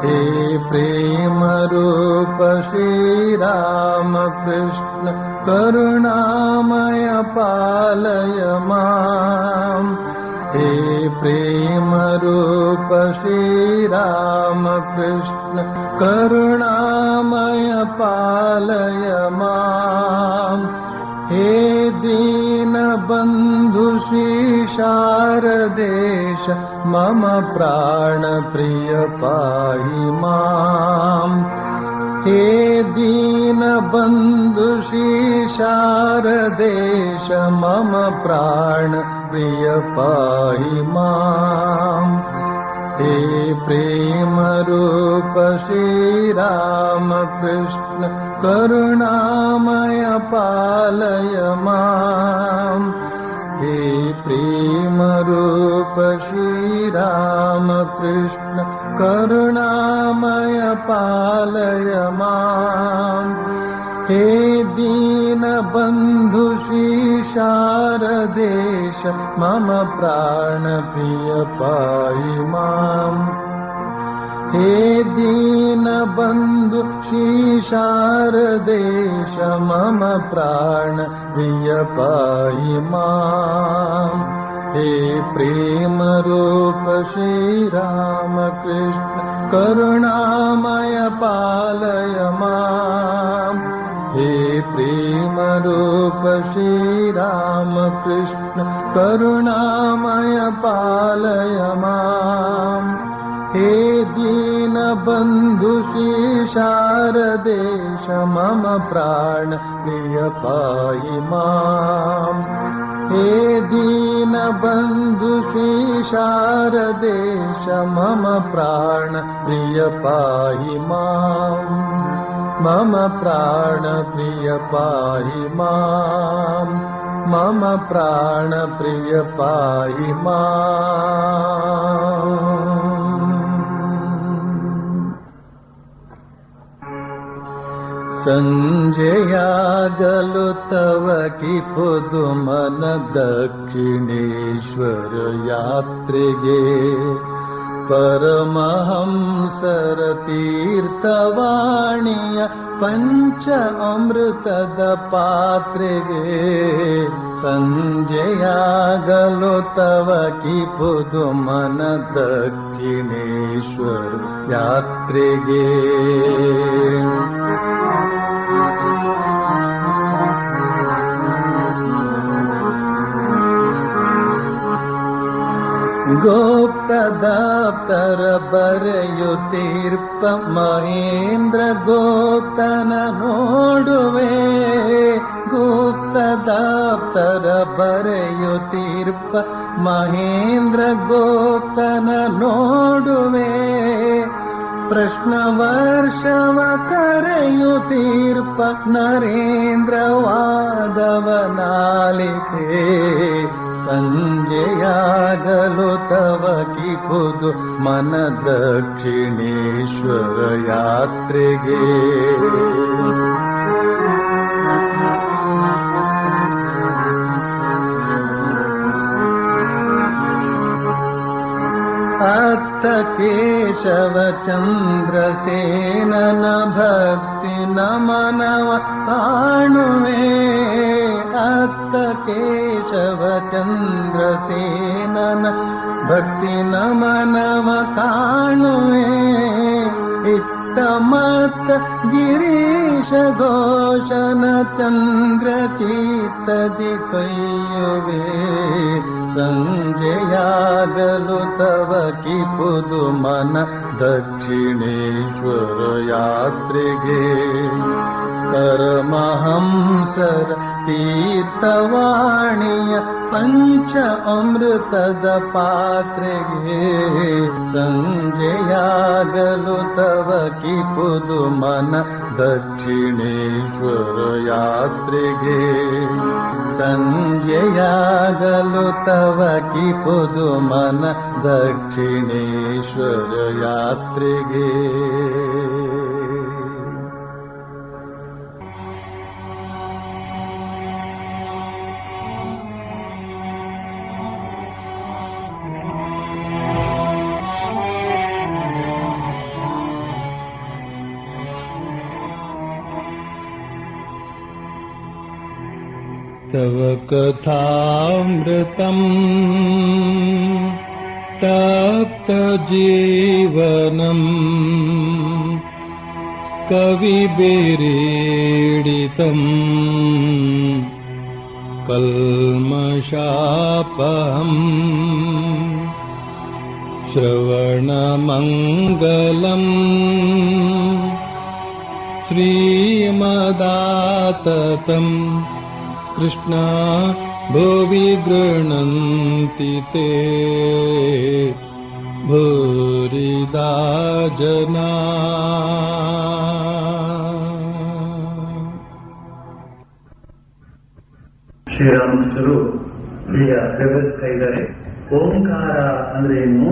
हे प्रेम रूप श्री राम कृष्ण करुणामय पालय माम् हे प्रेम रूप श्री राम कृष्ण करुणामय पालय माम् हे दीनबन्धु श्री शारदेश मम प्राण प्रिय पाहि माम् हे दीनबन्धु श्री शारदेश मम प्राण प्रिय पाहि माम् हे प्रेम रूप श्री राम कृष्ण करुणामय पालय माम् हे प्रेम रूप श्री राम कृष्ण करुणामय पालय माम् हे दीनबन्धु श्री शारदेश मम प्राण प्रिय पाहि माम् हे दीनबन्धु श्री शारदेश मम प्राण प्रिय पाहि माम् हे प्रेम रूप श्री राम कृष्ण करुणामय पालय माम् हे प्रेम रूप श्री राम कृष्ण करुणामय पालय माम् हे दीनबन्धु श्री शारदेश मम प्राण प्रिय पाहि माम् हे दीनबन्धु श्री शारदेश मम प्राण प्रिय पाहि माम् मम प्राण प्रिय पाहि माम् मम प्राण प्रिय पाहि माम् ಸಂಜೆಯಾಗಲು ತವ ಕಿಪುದು ಮನ ದಕ್ಷಿಣೇಶ್ವರ ಯಾತ್ರೆಗೆ ಪರಮಹಂಸರ ತೀರ್ಥವಾಣಿಯ ಪಂಚ ಅಮೃತದ ಪಾತ್ರೆಗೆ ಸಂಜೆಯಾಗಲು ತವ ಕಿಪುದು ಮನ ದಕ್ಷಿಣೇಶ್ವರ ಯಾತ್ರೆಗೆ ಗೋಪ್ತದಾಪ್ತರ ಬರೆಯುತ್ತೀರ್ಪ ಮಹೇಂದ್ರ ಗೋಪ್ತನ ನೋಡುವೆ ಗುಪ್ತದಾಪ್ತರ ಬರೆಯುತ್ತೀರ್ಪ ಮಹೇಂದ್ರ ಗೋಪ್ತನ ನೋಡುವೆ ಪ್ರಶ್ನ ವರ್ಷವ ಕರೆಯುತ್ತೀರ್ಪ ನರೇಂದ್ರ ವಾದವನಾಲಿಕೆ ಸಂಜೆಯಾಗಲು ತವ ಕಿಪುದು ಮನ ದಕ್ಷಿಣೇಶ್ವರ ಯಾತ್ರೆಗೆ ಅತ್ತ ಕೇಶವ ಚಂದ್ರಸೇನನ ಭಕ್ತಿ ನಮನವ ಕಾಣುವೆ ಅತ್ತ ಕೇಶವ ಚಂದ್ರಸೇನನ ಭಕ್ತಿ ನಮನವ ಕಾಣುವೆ ಇತ್ತ ಮತ್ತ ಗಿರೀಶ ಘೋಷನ ಚಂದ್ರ ಚಿತ್ತದಿ ಕೈಯುವೆ ಸಂಜೆಯಾಗಲು ತವ ಕಿಪುದು ಮನ ದಕ್ಷಿಣೇಶ್ವರ ಯಾತ್ರೆಗೆ ಪರಮಹಂಸರ ತೀರ್ಥವಾಣಿಯ ಪಂಚ ಅಮೃತದ ಪಾತ್ರೆಗೆ ಸಂಜೆಯಾಗಲು ತವ ಕಿಪುದು ಮನ ದಕ್ಷಿಣೇಶ್ವರ ಯಾತ್ರೆಗೆ ಸಂಜೆಯಾಗಲು ತವ ಕಿಪುದು ಮನ ದಕ್ಷಿಣೇಶ್ವರ ಯಾತ್ರೆಗೆ तव कथामृतम् तप्तजीवनम् कविभिरीडितम् कल्मषापहम् श्रवणमङ्गलम् श्रीमदाततम् कृष्णा भुवि गृह्णन्ति ते भूरिदा जना। ಶ್ರೀರಾಮಕೃಷ್ಣರು ಈಗ ವಿವರಿಸ್ತಾ ಇದ್ದಾರೆ. ಓಂಕಾರ ಅಂದ್ರೆ ಏನು,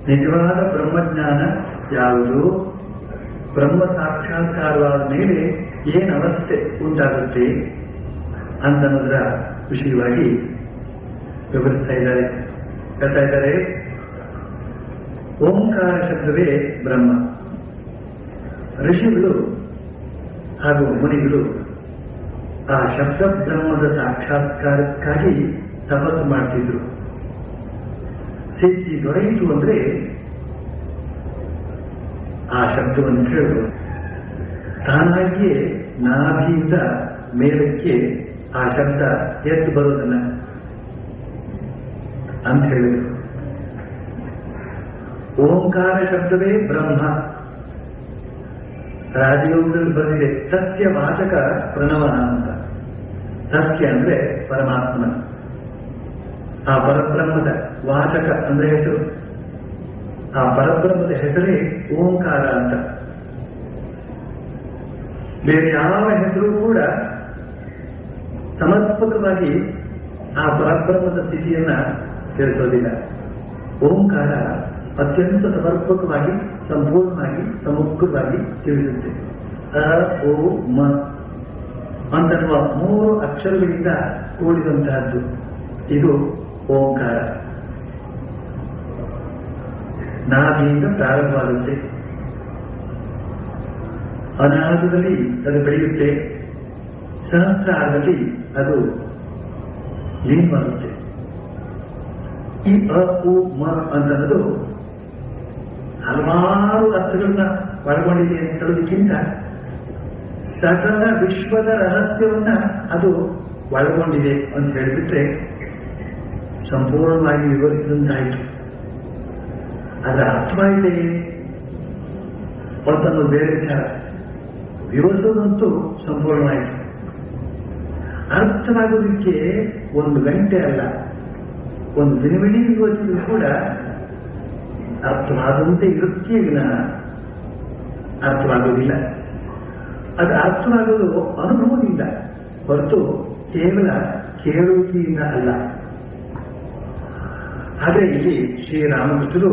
ನಿಜವಾದ ಬ್ರಹ್ಮಜ್ಞಾನ ಯಾವುದು, ಬ್ರಹ್ಮ ಸಾಕ್ಷಾತ್ಕಾರವಾದ ಮೇಲೆ ಏನು ಅವಸ್ಥೆ ಉಂಟಾಗುತ್ತೆ ಅಂತನ್ನೋದರ ವಿಷಯವಾಗಿ ವಿವರಿಸ್ತಾ ಇದ್ದಾರೆ. ಹೇಳ್ತಾ ಇದ್ದಾರೆ, ಓಂಕಾರ ಶಬ್ದವೇ ಬ್ರಹ್ಮ. ಋಷಿಗಳು ಹಾಗೂ ಮುನಿಗಳು ಆ ಶಬ್ದ ಬ್ರಹ್ಮದ ಸಾಕ್ಷಾತ್ಕಾರಕ್ಕಾಗಿ ತಪಸ್ಸು ಮಾಡ್ತಿದ್ರು. ಸಿದ್ಧಿ ದೊರೆಯಿತು ಅಂದ್ರೆ ಆ ಶಬ್ದವನ್ನು ಕೇಳಿದ್ರು. ತಾನಾಗಿಯೇ ನಾಭಿಯಿಂದ ಮೇಲಕ್ಕೆ ಆ ಶಬ್ದ ಎದ್ದು ಬರೋದನ್ನ ಅಂತ ಹೇಳಿದ್ರು. ಓಂಕಾರ ಶಬ್ದವೇ ಬ್ರಹ್ಮ. ರಾಜಯೋಗದಲ್ಲಿ ಬರೆದಿದೆ, ತಸ್ಯ ವಾಚಕ ಪ್ರಣವನ ಅಂತ. ತಸ್ಯ ಅಂದ್ರೆ ಪರಮಾತ್ಮ, ಆ ಪರಬ್ರಹ್ಮದ ವಾಚಕ ಅಂದ್ರೆ ಹೆಸರು. ಆ ಪರಬ್ರಹ್ಮದ ಹೆಸರೇ ಓಂಕಾರ ಅಂತ. ಬೇರೆ ಯಾವ ಹೆಸರು ಕೂಡ ಸಮರ್ಪಕವಾಗಿ ಆ ಪರಬ್ರಹ್ಮದ ಸ್ಥಿತಿಯನ್ನ ತಿಳಿಸೋದಿಲ್ಲ. ಓಂಕಾರ ಅತ್ಯಂತ ಸಮರ್ಪಕವಾಗಿ, ಸಂಪೂರ್ಣವಾಗಿ, ಸಮಗ್ರವಾಗಿ ತಿಳಿಸುತ್ತೆ. ಅ ಓ ಮ ಅಂತನ್ನುವ 3 ಅಕ್ಷರಗಳಿಂದ ಕೂಡಿದಂತಹದ್ದು ಇದು ಓಂಕಾರ. ನಾಭಿಯಿಂದ ಪ್ರಾರಂಭವಾಗುತ್ತೆ, ಅನಾಹತದಲ್ಲಿ ಅದು ಬೆಳೆಯುತ್ತೆ, ಸಹಸ್ರಾರದಲ್ಲಿ ಅದು ಲೀನವಾಗುತ್ತೆ. ಈ ಅ ಉ ಮ ಅಂತನ್ನೋದು ಹಲವಾರು ಅರ್ಥಗಳನ್ನ ಒಳಗೊಂಡಿದೆ ಅಂತ ಹೇಳೋದಕ್ಕಿಂತ ಸಕಲ ವಿಶ್ವದ ರಹಸ್ಯವನ್ನ ಅದು ಒಳಗೊಂಡಿದೆ ಅಂತ ಹೇಳಿಬಿಟ್ರೆ ಸಂಪೂರ್ಣವಾಗಿ ವಿವರಿಸಿದಂತಾಯಿತು. ಅದರ ಅರ್ಥವಾಗಿದೆ ಅಂತನ್ನೋದು ಬೇರೆ ವಿಚಾರ. ವಿವರಿಸೋದಂತೂ ಸಂಪೂರ್ಣವಾಯಿತು. ಅರ್ಥವಾಗೋದಕ್ಕೆ 1 ಗಂಟೆ ಅಲ್ಲ, 1 ದಿನವಿಡೀ ವಿವರಿಸಿದ್ರು ಕೂಡ ಅರ್ಥವಾದಂತೆ ಇರುತ್ತೇ ವಿನಃ ಅರ್ಥವಾಗುವುದಿಲ್ಲ. ಅದು ಅರ್ಥವಾಗೋದು ಅನುಭವದಿಂದ ಹೊರತು ಕೇವಲ ಕೇಳುವಿಕೆಯಿಂದ ಅಲ್ಲ. ಆದರೆ ಇಲ್ಲಿ ಶ್ರೀರಾಮಕೃಷ್ಣರು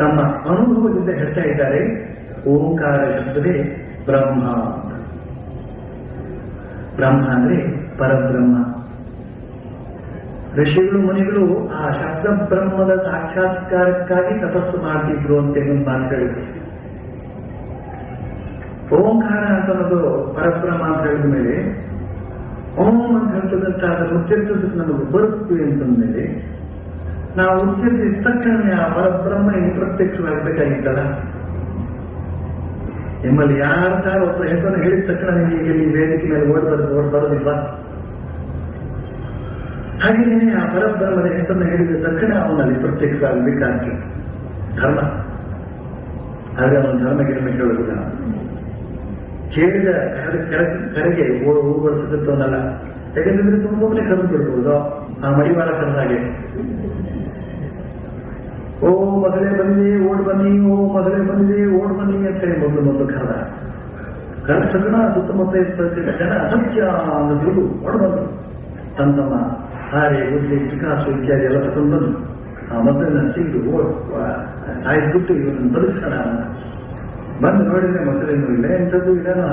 ತಮ್ಮ ಅನುಭವದಿಂದ ಹೇಳ್ತಾ ಇದ್ದಾರೆ, ಓಂಕಾರ ಶಬ್ದವೇ ಬ್ರಹ್ಮ. ಬ್ರಹ್ಮ ಅಂದ್ರೆ ಪರಬ್ರಹ್ಮ. ಋಷಿಗಳು ಮುನಿಗಳು ಆ ಶಬ್ದ ಬ್ರಹ್ಮದ ಸಾಕ್ಷಾತ್ಕಾರಕ್ಕಾಗಿ ತಪಸ್ಸು ಮಾಡ್ತಿದ್ರು ಅಂತ ಒಂದು ಮಾತು ಹೇಳಿದ್ರು. ಓಂಕಾರ ಅಂತ ಅನ್ನೋದು ಪರಬ್ರಹ್ಮ ಅಂತ ಹೇಳಿದ ಮೇಲೆ ಓಂ ಅಂತ ಹೇಳ್ತದಂತ ಅದನ್ನು ಉಚ್ಚರಿಸೋದಕ್ಕೆ ನಮಗೆ ಬರುತ್ತೇವೆ ಅಂತಂದ್ಮೇಲೆ ನಾವು ಉಚ್ಚರಿಸಿದ ತಕ್ಷಣ ಆ ಪರಬ್ರಹ್ಮ ಇಲ್ಲಿ ಪ್ರತ್ಯಕ್ಷವಾಗಬೇಕಾಗಿತ್ತಲ್ಲ. ನಿಮ್ಮಲ್ಲಿ ಯಾರ್ದಾರ ಒಬ್ಬರ ಹೆಸರನ್ನು ಹೇಳಿದ ತಕ್ಷಣ ನಿಮಗೆ ಈ ವೇದಿಕೆ ಮೇಲೆ ಓಡ್ ಬರೋದಿಲ್ವಾ? ಹಾಗೆಯೇ ಆ ಪರಬ್ರಹ್ಮದ ಹೆಸರನ್ನು ಹೇಳಿದ ತಕ್ಷಣ ಅವನಲ್ಲಿ ಪ್ರತ್ಯಕ್ಷವಾಗಬೇಕಾಗ್ತದೆ. ಧರ್ಮ ಆದ್ರೆ ಅವನ ಧರ್ಮ ಗಿರ್ಮ ಕೇಳೋದಿಲ್ಲ. ಕೇಳಿದ ಕರೆಗೆ ಹೋಗ್ಬರ್ತಕ್ಕಂಥವನ್ನಲ್ಲ. ಯಾಕಂದ್ರೆ ಸುಮ್ಮನೆ ಕರೆದು ಬಿಡ್ಬೋದು, ಆ ಮಡಿವಾಳ ಕರೆದ ಹಾಗೆ. ಓ ಮೊಸಳೆ ಬಂದಿದೆ ಓಡ್ ಬನ್ನಿ, ಓ ಮೊಸಳೆ ಬಂದಿದೆ ಓಡ್ ಬನ್ನಿ ಅಂತ ಹೇಳಿ ಮೊದಲು ಕರೆದ ತಕ್ಷಣ ಸುತ್ತಮುತ್ತ ಇರ್ತಕ್ಕಂಥ ಜನ ಅಸತ್ಯ ಅಂತ ತಿಳಿದು ಓಡ್ ಬಂದ್ರು. ತಮ್ಮ ಹಾರೆ ಗುದ್ಲಿ ಪಿಕಾಸು ಇತ್ಯಾದಿ ಎಲ್ಲ ತಗೊಂಡು ಬಂದು ಆ ಮೊಸಳನ್ನ ಸಿಗ್ದು ಸಾಯಿಸ್ಬಿಟ್ಟು ಇವನನ್ನು ಬದುಕಿಸೋಣ ಅಂತ ಬಂದು ನೋಡಿದ್ರೆ ಮೊಸಳೆನೂ ಇಲ್ಲ, ಎಂಥದ್ದು ಇಲ್ಲನೂ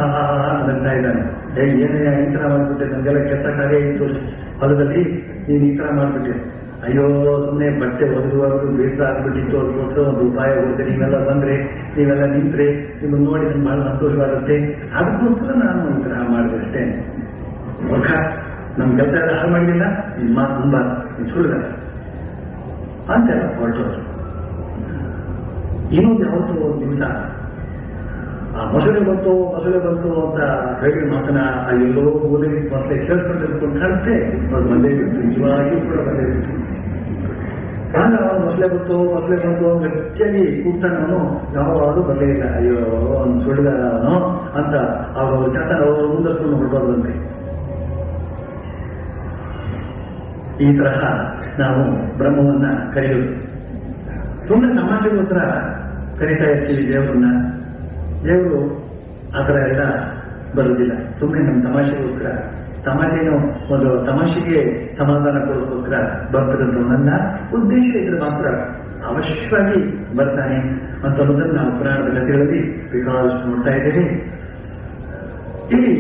ನಗ್ತಾ ಇದ್ದಾನೆ. ಏನೇ ಈ ತರ ಮಾಡ್ಬಿಟ್ಟೆ, ನಮಗೆಲ್ಲ ಕೆಲಸ ಕಾರ್ಯ ಇತ್ತು ಹೊಲದಲ್ಲಿ, ನೀನು ಈ ತರ ಮಾಡ್ಬಿಟ್ಟೆ. ಅಯ್ಯೋ ಸುಮ್ಮನೆ ಬಟ್ಟೆ ಒಗೆದು ಬೇಸರ ಆಗ್ಬಿಟ್ಟಿತ್ತು, ಅದಕ್ಕೋಸ್ಕರ ಒಂದು ಉಪಾಯ ಹೋಗುತ್ತೆ. ನೀವೆಲ್ಲ ಬಂದ್ರೆ, ನೀವೆಲ್ಲ ನಿಂತ್ರೆ ನಿಮ್ಮನ್ನು ನೋಡಿ ನನ್ಗೆ ಬಹಳ ಸಂತೋಷವಾಗುತ್ತೆ, ಅದಕ್ಕೋಸ್ಕರ ನಾನು ಈ ತರ ಮಾಡಿದೆ ಅಷ್ಟೇ. ಮೂರ್ಖ, ನಮ್ಮ ಕೆಲಸ ಎಲ್ಲ ಹಾಳು ಮಾಡಲಿಲ್ಲ, ನಿನ್ನ ಮಾತು ನಂಬಾರ್ದು, ನೀನು ಸುಳ್ಳುಗಾರ ಅಂತೆಲ್ಲ ಹೊರಟೋರು. ಇನ್ನೊಂದು ಯಾವತ್ತೋ ಒಂದು ದಿವಸ ಆ ಮೊಸಳೆ ಬಂತು ಅಂತ ಹೇಳಿ ಮಾತನ ಆ ಎಲ್ಲೋ ಓದಿ ಮೊಸಳೆ ಕೇಳಿಸ್ಕೊಂಡು ಕಾಣುತ್ತೆ. ಅವ್ರು ಬಂದೇ ಬಿಟ್ಟು, ನಿಜವಾಗಿಯೂ ಕೂಡ ಬಂದೇ ಬಿಟ್ಟು. ಆಗ ಅವನು ಮೊಸಳೆ ಬಂತು ಗಟ್ಟಿಯಾಗಿ ಕೂಗ್ತಾನವನು, ಯಾವಾಗಲೂ ಬರಲೇ ಇಲ್ಲ. ಅಯ್ಯೋ ಅವನು ಸುಳ್ಳುಗಾರ ಅವನು ಅಂತ ಅವ್ರ ಕೆಲಸ ಅವರು ಮುಂದಸ್ಕೊಂಡು ಹೊರಟೋದಂತೆ. ಈ ತರಹ ನಾವು ಬ್ರಹ್ಮವನ್ನ ಕರೆಯೋದು ಸುಮ್ಮನೆ ತಮಾಷೆಗೋಸ್ಕರ ಕರಿತಾ ಇರ್ತೀವಿ ದೇವರನ್ನ. ದೇವರು ಆ ಥರ ಎಲ್ಲ ಬರುವುದಿಲ್ಲ. ಸುಮ್ಮನೆ ನಮ್ಮ ತಮಾಷೆಗೋಸ್ಕರ, ತಮಾಷೆನೂ ಒಂದು ತಮಾಷೆಗೆ ಸಮಾಧಾನ ಕೊಡೋದಕ್ಕೋಸ್ಕರ ಬರ್ತಕ್ಕಂಥವನ್ನ ಉದ್ದೇಶ ಇದ್ರೆ ಮಾತ್ರ ಅವಶ್ಯವಾಗಿ ಬರ್ತಾನೆ ಅಂತ ಅನ್ನೋದನ್ನು ನಾವು ಪುರಾಣದ ಕಥೆಗಳಲ್ಲಿ ಬೇಕಾದಷ್ಟು ನೋಡ್ತಾ ಇದ್ದೇವೆ. ಇಲ್ಲಿ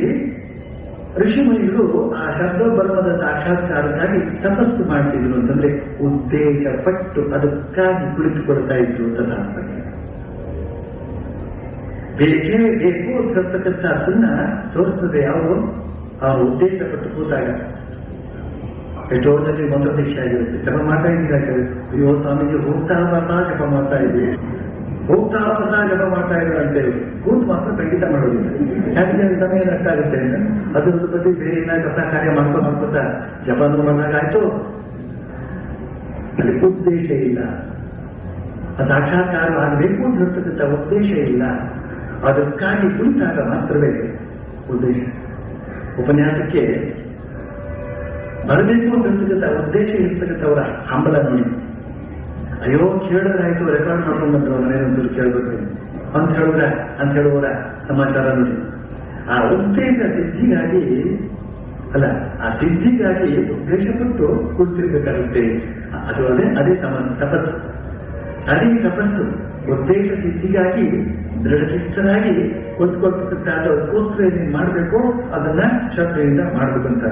ಋಷಿಮುನಿಗಳು ಆ ಶಬ್ದ ಬ್ರಹ್ಮದ ಸಾಕ್ಷಾತ್ಕಾರಕ್ಕಾಗಿ ತಪಸ್ಸು ಮಾಡ್ತಿದ್ರು ಅಂತಂದ್ರೆ ಉದ್ದೇಶ ಪಟ್ಟು ಅದಕ್ಕಾಗಿ ಕುಳಿತುಕೊಳ್ತಾ ಇದ್ರು ಅಂತ ತಾತ್ಪರ್ಯ. ಬೇಕೇ ಬೇಕು ಅಂತ ಹೇಳ್ತಕ್ಕಂಥ ಅದನ್ನ ತೋರಿಸ್ತದೆ ಯಾವುದು ಅವರ ಉದ್ದೇಶ ಪಟ್ಟು ಕೂತಾಗ. ಎಷ್ಟೋ ಜನರಿಗೆ ಮಂತ್ರ ದೀಕ್ಷೆ ಆಗಿರುತ್ತೆ, ಜಪ ಮಾಡ್ತಾ ಇದ್ದೀರಾ, ಅಯ್ಯೋ ಸ್ವಾಮೀಜಿ ಹೋಗ್ತಾ ಬರ್ತಾ ಜಪ ಮಾಡ್ತಾ ಇದ್ವಿ, ಹೋಗ್ತಾ ಬರ್ತಾ ಜಪ ಮಾಡ್ತಾ ಇದ್ರು ಅಂತೇಳಿ ಕೂತ್ ಮಾತ್ರ ಖಂಡಿತ ಮಾಡೋದಿಲ್ಲ. ಯಾಕಂದ್ರೆ ಸಮಯ ನಷ್ಟ ಆಗುತ್ತೆ ಅಂತ. ಅದ್ರ ಬಗ್ಗೆ ಬೇರೆ ಏನಾದ್ರು ಕೆಲಸ ಕಾರ್ಯ ಮಾಡ್ಕೋತಾ ಜಪಾನು ಮಾಡಿದಾಗಾಯ್ತು. ಅಲ್ಲಿ ಉದ್ದೇಶ ಇಲ್ಲ, ಸಾಕ್ಷಾತ್ಕಾರ ಆಗಬೇಕು ಅಂತ ಹೇಳ್ತಕ್ಕಂಥ ಉದ್ದೇಶ ಇಲ್ಲ. ಅದಕ್ಕಾಗಿ ಕುಳಿತಾಗ ಮಾತ್ರವೇ ಉದ್ದೇಶ. ಉಪನ್ಯಾಸಕ್ಕೆ ಬರಬೇಕು ಅಂತ ಹೇಳ್ತಕ್ಕಂಥ ಉದ್ದೇಶ ಇರ್ತಕ್ಕಂಥವರ ಹಂಬಲ ನೋಡಿ. ಅಯ್ಯೋ ಕೇಳಿದ್ರಾಯ್ತು, ರೆಕಾರ್ಡ್ ಮಾಡ್ಕೊಂಡು ಬಂದ್ರು ಮನೇನೊಂದ್ಸರು ಕೇಳಬೇಕು ಅಂತ ಹೇಳುವವರ ಸಮಾಚಾರ ನೋಡಿ. ಆ ಉದ್ದೇಶ ಸಿದ್ಧಿಗಾಗಿ ಅಲ್ಲ, ಆ ಸಿದ್ಧಿಗಾಗಿ ಉದ್ದೇಶ ಪಟ್ಟು ಕುಳಿತಿರ್ಬೇಕಾಗುತ್ತೆ. ಅದು ಅದೇ ತಪಸ್ಸು. ಅದೇ ತಪಸ್ಸು. ಉದ್ದೇಶ ಸಿದ್ಧಿಗಾಗಿ ದೃಢಚಿತ್ತರಾಗಿ ಕೂತ್ಕೊಳ್ತಕ್ಕಂಥ ಅದಕ್ಕೋಸ್ಕರ ಏನೇನು ಮಾಡಬೇಕು ಅದನ್ನ ಶ್ರದ್ಧೆಯಿಂದ ಮಾಡಬೇಕಂತ.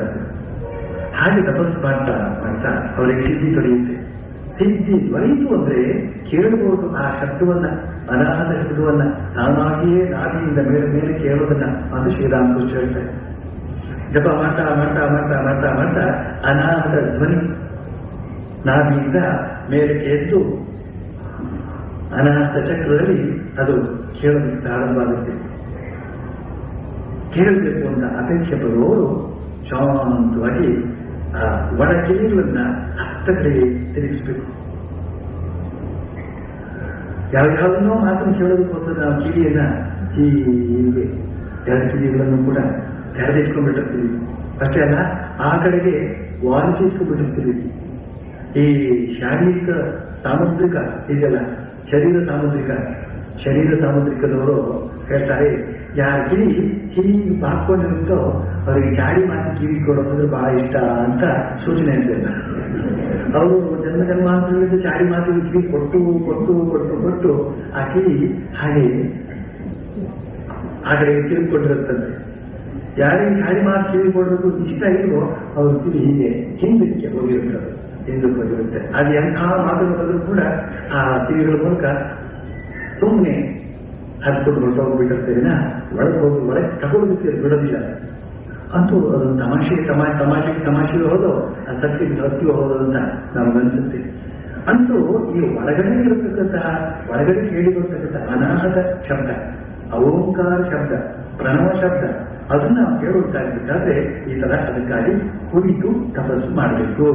ಹಾಗೆ ತಪಸ್ಸು ಮಾಡ್ತಾ ಮಾಡ್ತಾ ಅವರಿಗೆ ಸಿದ್ಧಿ ದೊರೆಯುತ್ತೆ. ಸಿದ್ಧಿ ದೊರೆಯಿತು ಅಂದ್ರೆ ಕೇಳಬಹುದು ಆ ಶಬ್ದವನ್ನ, ಅನಾಹತ ಶಬ್ದವನ್ನ ತಾನಾಗಿಯೇ ನಾಭಿಯಿಂದ ಮೇಲೆ ಕೇಳೋದನ್ನ ಅದು ಶ್ರೀರಾಮಕೃಷ್ಣ ಹೇಳ್ತಾರೆ. ಜಪ ಮಾಡ್ತಾ ಮಾಡ್ತಾ ಮಾಡ್ತಾ ಮಾಡ್ತಾ ಮಾಡ್ತಾ ಅನಾಹತ ಧ್ವನಿ ನಾಭಿಯಿಂದ ಮೇಲಕ್ಕೆ ಎದ್ದು ಅನಾಹತ ಚಕ್ರದಲ್ಲಿ ಅದು ಕೇಳೋದಕ್ಕೆ ಪ್ರಾರಂಭ ಆಗುತ್ತೆ. ಕೇಳಬೇಕು ಅಂತ ಅಪೇಕ್ಷೆ ಪಡುವವರು ಶಾಂತವಾಗಿ ಆ ಒಳ ಕಿವಿಗಳನ್ನ ಹತ್ತ ಕಡೆಗೆ ತಿರುಗಿಸ್ಬೇಕು. ಯಾವ್ಯಾವನ್ನೋ ಮಾತನ್ನು ಕೇಳೋದಕ್ಕೋಸ್ಕರ ನಾವು ಕಿವಿಯನ್ನ ಹೀಗೆ ಎರಡು ಕಿವಿಗಳನ್ನು ಕೂಡ ತೆರೆದಿಟ್ಕೊಂಡ್ಬಿಟ್ಟಿರ್ತೀವಿ. ಅಷ್ಟೇ ಅಲ್ಲ, ಆ ಕಡೆಗೆ ವಾಲಿಸಿ ಇಟ್ಕೊಂಡ್ಬಿಟ್ಟಿರ್ತೀವಿ. ಈ ಶಾರೀರಿಕ ಸಾಮುದ್ರಿಕ ಇದೆಯಲ್ಲ, ಶರೀರ ಸಾಮುದ್ರಿಕದವರು ಹೇಳ್ತಾರೆ, ಯಾರ ಕಿವಿ ಹೀಗೆ ಬಾಕೊಂಡಿರುತ್ತೋ ಅವರಿಗೆ ಚಾಡಿ ಮಾತಿ ಕಿವಿ ಕೊಡೋದಂದ್ರೆ ಬಹಳ ಇಷ್ಟ ಅಂತ ಸೂಚನೆ ಇರ್ತದೆ. ಅವರು ಜನ್ಮಾಂತರದಿಂದ ಚಾಡಿ ಮಾತಿಗೆ ಕಿವಿ ಕೊಟ್ಟು ಆ ಕಿವಿ ಹಾಗೆ ಆ ಕಡೆ ತಿರುಗಿಕೊಂಡಿರುತ್ತದೆ. ಯಾರಿಗೆ ಚಾಡಿ ಮಾತು ಕಿವಿ ಕೊಡೋದು ಇಷ್ಟ ಇಲ್ವೋ ಅವ್ರ ಕಿವಿ ಹೀಗೆ ಹಿಂದಕ್ಕೆ ಹೋಗಿರುತ್ತೆ. ಅದು ಎಂಥ ಮಾತುಗಳಾದ್ರೂ ಕೂಡ ಆ ಕಿವಿಗಳ ಮೂಲಕ ಸುಮ್ಮನೆ ಹರ್ಕೊಂಡು ಹೊರಟೋಗ್ಬಿಟ್ಟಿರ್ತೇವೆ. ಒಳಗೆ ತಗೊಳ್ಳೋದಕ್ಕೆ ಬಿಡೋದಿಲ್ಲ. ಅಂತೂ ಅದೊಂದು ತಮಾಷೆಗೆ ಹೋದೋ ಆ ಸತ್ಯ ಹೋದೋ ಅಂತ ನಮಗನ್ಸುತ್ತೆ. ಅಂತೂ ಈ ಒಳಗಡೆ ಇರತಕ್ಕಂತಹ, ಒಳಗಡೆ ಕೇಳಿ ಬರ್ತಕ್ಕಂಥ ಅನಾಹತ ಶಬ್ದ, ಓಂಕಾರ ಶಬ್ದ, ಪ್ರಣವ ಶಬ್ದ, ಅದನ್ನ ನಾವು ಕೇಳುತ್ತಾ ಈ ತರ ಅದಕ್ಕಾಗಿ ಕುಳಿತು ತಪಸ್ಸು ಮಾಡಬೇಕು.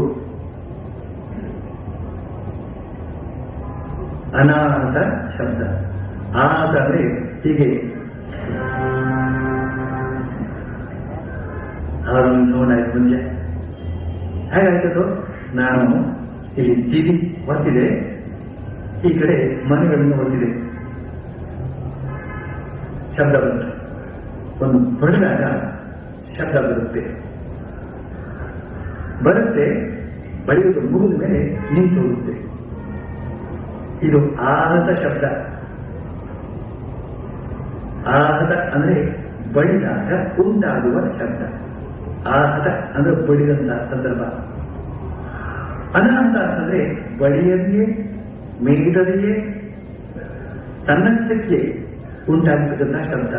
ಅನಾಹತ ಶಬ್ದ. ಆಹತ ಅಂದ್ರೆ ಹೀಗೆ ಅವರನ್ನು ಸೌಂಡ್ ಆಯ್ತು. ಮುಂಚೆ ಹೇಗಾಯ್ತದು, ನಾನು ಇಲ್ಲಿ ತಿದಿ ಒತ್ತಿದೆ, ಈ ಕಡೆ ಮನೆಗಳನ್ನು ಒತ್ತಿದೆ, ಶಬ್ದ ಬಂತು. ಒಂದು ಬಡಿದಾಗ ಶಬ್ದ ಬರುತ್ತೆ, ಬಡಿಯೋದು ಮುಗಿದ ಮೇಲೆ ನಿಂತು ಹೋಗುತ್ತೆ. ಇದು ಆಹತ ಶಬ್ದ. ಆಹತ ಅಂದ್ರೆ ಬಡಿದಾಗ ಉಂಟಾಗುವ ಶಬ್ದ. ಆಹತ ಅಂದ್ರೆ ಬಡಿದಂತ ಸಂದರ್ಭ. ಅನಾಹತ ಅಂತಂದ್ರೆ ಬಡಿಯದೆಯೇ ಮೇಲಿದೆಯೇ ತನ್ನಷ್ಟಕ್ಕೆ ಉಂಟಾಗತಕ್ಕಂತಹ ಶಬ್ದ.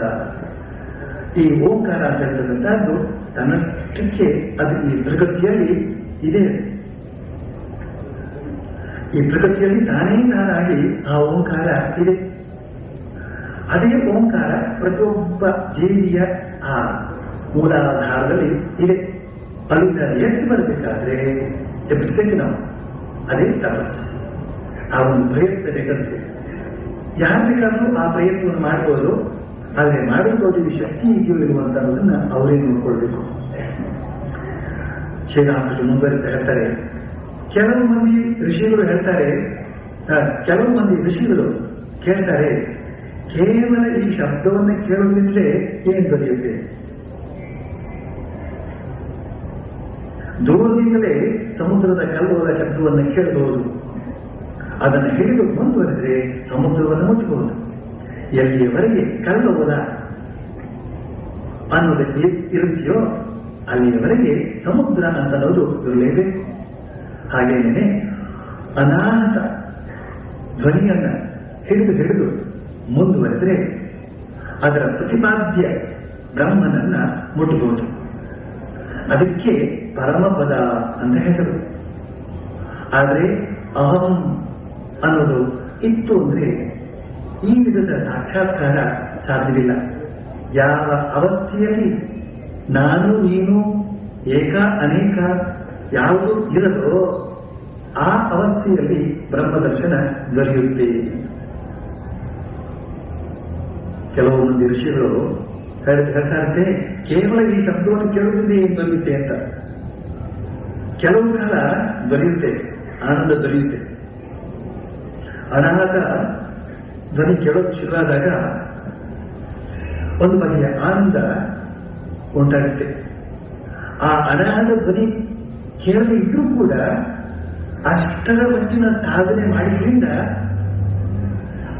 ಈ ಓಂಕಾರ ಅಂತ ಹೇಳ್ತಕ್ಕಂಥದ್ದು ಅಷ್ಟಕ್ಕೆ ಅದು ಈ ಪ್ರಕೃತಿಯಲ್ಲಿ ಇದೆ. ಈ ಪ್ರಕೃತಿಯಲ್ಲಿ ತಾನೇ ತಾನಾಗಿ ಆ ಓಂಕಾರ ಇದೆ. ಅದೇ ಓಂಕಾರ ಪ್ರತಿಯೊಬ್ಬ ಜೀವಿಯ ಆ ಮೂಲಾಧಾರದಲ್ಲಿ ಇದೆ. ಅಲ್ಲಿಂದ ಎದ್ದು ಬರಬೇಕಾದ್ರೆ ಎಬ್ಬಿಸ್ಬೇಕು ನಾವು. ಅದೇ ತಪಸ್ಸು. ಆ ಒಂದು ಪ್ರಯತ್ನ ಬೇಕಂತೆ. ಯಾರು ಬೇಕಾದ್ರೂ ಆ ಪ್ರಯತ್ನವನ್ನು ಮಾಡ್ಬೋದು. ಆದರೆ ಮಾಡಬಹುದು ಶಕ್ತಿ ಇದೆಯೋ ಇರುವಂತ ಅನ್ನೋದನ್ನ ಅವರೇ ನೋಡ್ಕೊಳ್ಬೇಕು. ಶ್ರೀರಾಮಕೃಷ್ಣ ಮುಂದುವರಿಸ್ತಾ ಹೇಳ್ತಾರೆ, ಕೆಲವು ಮಂದಿ ಋಷಿಗಳು ಹೇಳ್ತಾರೆ, ಕೆಲವು ಮಂದಿ ಋಷಿಗಳು ಕೇಳ್ತಾರೆ, ಕೇವಲ ಈ ಶಬ್ದವನ್ನು ಕೇಳೋದ್ರಿಂದಲೇ ಏನ್ ದೊರೆಯುತ್ತೆ? ದೂರದಿಂದಲೇ ಸಮುದ್ರದ ಕಲ್ಲುಗಳ ಶಬ್ದವನ್ನು ಕೇಳಬಹುದು. ಅದನ್ನು ಹಿಡಿದು ಮುಂದುವರೆದರೆ ಸಮುದ್ರವನ್ನು ಮುಟ್ಟಬಹುದು. ಎಲ್ಲಿಯವರೆಗೆ ಕಲ್ಲುಗಳ ಅನ್ನೋದಕ್ಕೆ ಇರುತ್ತೆಯೋ ಅಲ್ಲಿಯವರೆಗೆ ಸಮುದ್ರ ಅಂತ ಅನ್ನೋದು ಇರಲೇಬೇಕು. ಹಾಗೇನೆ ಅನಾಥ ಧ್ವನಿಯನ್ನ ಹಿಡಿದು ಮುಂದುವರೆದರೆ ಅದರ ಪ್ರತಿಪಾದ್ಯ ಬ್ರಹ್ಮನನ್ನ ಮುಟ್ಟಬಹುದು. ಅದಕ್ಕೆ ಪರಮಪದ ಅಂತ ಹೆಸರು. ಆದರೆ ಅಹಂ ಅನ್ನೋದು ಇತ್ತು ಅಂದ್ರೆ ಈ ವಿಧದ ಸಾಕ್ಷಾತ್ಕಾರ ಸಾಧ್ಯವಿಲ್ಲ. ಯಾವ ಅವಸ್ಥೆಯಲ್ಲಿ ನಾನು ನೀನು ಏಕ ಅನೇಕ ಯಾವುದು ಇರದೋ ಆ ಅವಸ್ಥೆಯಲ್ಲಿ ಬ್ರಹ್ಮದರ್ಶನ ದೊರೆಯುತ್ತೆ. ಕೆಲವು ಮಂದಿ ಋಷಿಗಳು ಹೇಳ್ತಾ ಇರುತ್ತೆ, ಕೇವಲ ಈ ಶಬ್ದವನ್ನು ಕೇಳುವುದೇ ಏನು ದೊರೆಯುತ್ತೆ ಅಂತ. ಕೆಲವು ಕಾಲ ದೊರೆಯುತ್ತೆ, ಆನಂದ ದೊರೆಯುತ್ತೆ. ಅನಾಥ ಧ್ವನಿ ಕೇಳೋದು ಶುರುವಾದಾಗ ಒಂದು ಬಗೆಯ ಆನಂದ ಉಂಟಾಗುತ್ತೆ. ಆ ಅನಾಥ ಧ್ವನಿ ಕೇಳದೆ ಇದ್ರೂ ಕೂಡ ಅಷ್ಟರ ಮಟ್ಟಿನ ಸಾಧನೆ ಮಾಡಿದ್ರಿಂದ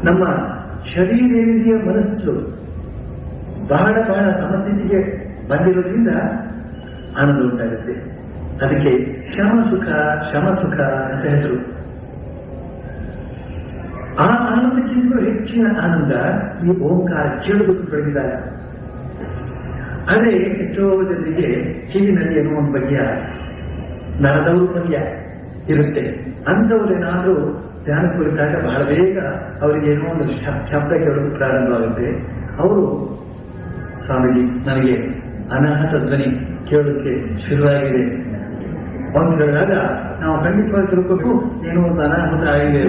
ನಮ್ಮ ಶರೀರೇಂದ್ರಿಯ ಮನಸ್ಸು ಬಹಳ ಬಹಳ ಸಮಸ್ಥಿತಿಗೆ ಬಂದಿರೋದ್ರಿಂದ ಆನಂದ ಉಂಟಾಗುತ್ತೆ. ಅದಕ್ಕೆ ಶಮ ಸುಖ ಅಂತ ಹೆಸರು. ಆ ಆನಂದಕ್ಕಿಂತಲೂ ಹೆಚ್ಚಿನ ಆನಂದ ಈ ಓಂಕಾರ ಕೇಳುವುದಕ್ಕೆ ತೊಡಗಿದಾಗ. ಆದರೆ ಎಷ್ಟೋ ಜನರಿಗೆ ಕಿವಿನಲ್ಲಿ ಏನೋ ಒಂದು ಬಗೆಯ ನರದೌರ್ಬಲ್ಯ ಇರುತ್ತೆ. ಅಂಥವ್ರೇನಾದ್ರೂ ಧ್ಯಾನ ಕುರಿತಾಗ ಬಹಳ ಬೇಗ ಅವರಿಗೆ ಏನೋ ಒಂದು ಶಬ್ದ ಕೇಳೋದು ಪ್ರಾರಂಭವಾಗುತ್ತೆ. ಅವರು ಸ್ವಾಮೀಜಿ ನನಗೆ ಅನಾಹತ ಧ್ವನಿ ಕೇಳೋದಕ್ಕೆ ಶುರುವಾಗಿದೆ ಅಂತ ಹೇಳಿದಾಗ ನಾವು ಖಂಡಿತವಾಗಿ ತಿಳ್ಕೊಂಡು ಏನೋ ಒಂದು ಅನಾಹುತ ಆಗಿದೆ.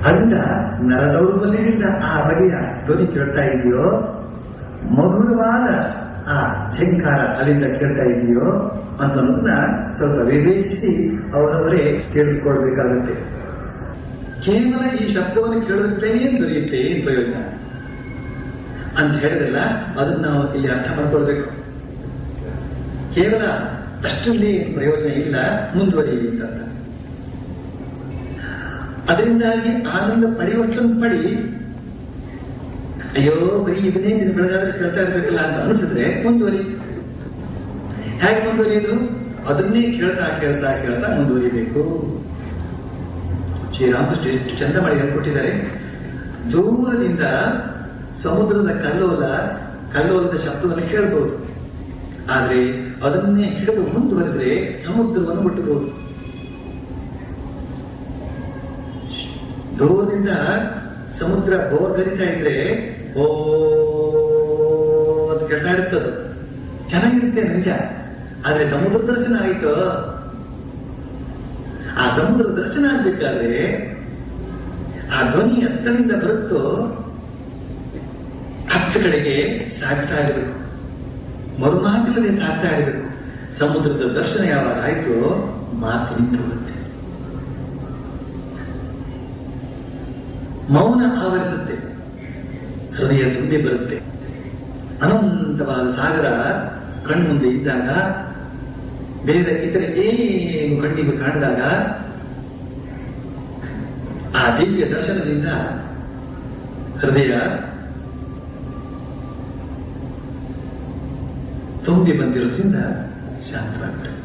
ಅದರಿಂದ ನರದೌರ್ಬಲ್ಯದಿಂದ ಆ ಬಗೆಯ ಧ್ವನಿ ಕೇಳ್ತಾ ಇದೆಯೋ, ಮಧುರವಾದ ಆ ಝಂಕಾರ ಅಲ್ಲಿಂದ ಕೇಳ್ತಾ ಇದೆಯೋ ಅಂತ ಅನ್ನೋದನ್ನ ಸ್ವಲ್ಪ ವಿವೇಚಿಸಿ ಅವರವರೇ ಕೇಳಿಕೊಳ್ಬೇಕಾಗುತ್ತೆ. ಕೇವಲ ಈ ಶಬ್ದವನ್ನು ಕೇಳೋದ್ರಿಂದ ಏನ್ ದೊರೆಯುತ್ತೆ, ಏನ್ ಪ್ರಯೋಜನ ಅಂತ ಹೇಳಿದ್ರಲ್ಲ, ಅದನ್ನ ನಾವು ಇಲ್ಲಿ ಅರ್ಥ ಮಾಡ್ಕೊಳ್ಬೇಕು. ಕೇವಲ ಅಷ್ಟರಲ್ಲಿ ಪ್ರಯೋಜನ ಇಲ್ಲ, ಮುಂದುವರಿಯಿರಿ ಅಂತ. ಅದರಿಂದಾಗಿ ಆನಂದ ಪಡೆಯುವಷ್ಟೊಂದು ಪಡಿ, ಅಯ್ಯೋ ಬರೀ ಇದನ್ನೇ ದಿನ ಬೆಳಗಾದ್ರೆ ಕೇಳ್ತಾ ಇರ್ಬೇಕಲ್ಲ ಅಂತ ಅನಿಸಿದ್ರೆ ಮುಂದುವರಿ. ಹೇಗೆ ಮುಂದುವರಿಯೋದು? ಅದನ್ನೇ ಕೇಳ್ತಾ ಕೇಳ್ತಾ ಕೇಳ್ತಾ ಮುಂದುವರಿಬೇಕು. ಶ್ರೀರಾಮಕೃಷ್ಣ ಎಷ್ಟು ಚಂದ ಮಾಡಿ ಹೇಳ್ಕೊಟ್ಟಿದ್ದಾರೆ. ದೂರದಿಂದ ಸಮುದ್ರದ ಕಲ್ಲೋಲದ ಶಬ್ದವನ್ನು ಕೇಳಬಹುದು. ಆದ್ರೆ ಅದನ್ನೇ ಹಿಡಿದು ಮುಂದುವರೆದ್ರೆ ಸಮುದ್ರವನ್ನು ಮುಟ್ಟಬಹುದು. ದೂರದಿಂದ ಸಮುದ್ರ ಬೋರ್ಗರಿತಾ ಇದ್ರೆ ಓ ಅಂತ ಕೇಳ್ತಾ ಇರ್ತದ, ಚೆನ್ನಾಗಿರುತ್ತೆ ನಿಜ. ಆದ್ರೆ ಸಮುದ್ರ ದರ್ಶನ ಆಯಿತು. ಆ ಸಮುದ್ರ ದರ್ಶನ ಆಗ್ಬೇಕಾದ್ರೆ ಆ ಧ್ವನಿ ಹತ್ತರಿಂದ ಬರುತ್ತೋ ಹತ್ತ ಕಡೆಗೆ ಸಾಗ್ತಾ ಇರಬೇಕು, ಮರುಮಾತಿಲ್ಲದೆ ಸಾಗ್ತಾ ಇರಬೇಕು. ಸಮುದ್ರದ ದರ್ಶನ ಯಾವಾಗ ಆಯ್ತು ಮಾತು ನಿಂತು ಹೋಗುತ್ತೆ, ಮೌನ ಆವರಿಸುತ್ತೆ, ಹೃದಯ ತುಂಬಿ ಬರುತ್ತೆ. ಅನಂತವಾದ ಸಾಗರ ಕಣ್ಮುಂದೆ ಇದ್ದಾಗ, ಬೇರೆ ಇತರ ಏನು ಕಣ್ಣಿಗೆ ಕಾಣಿದಾಗ ಆ ದಿವ್ಯ ದರ್ಶನದಿಂದ ಹೃದಯ ತುಂಬಿ ಬಂದಿರೋದ್ರಿಂದ ಶಾಂತವಾಗ್ತದೆ.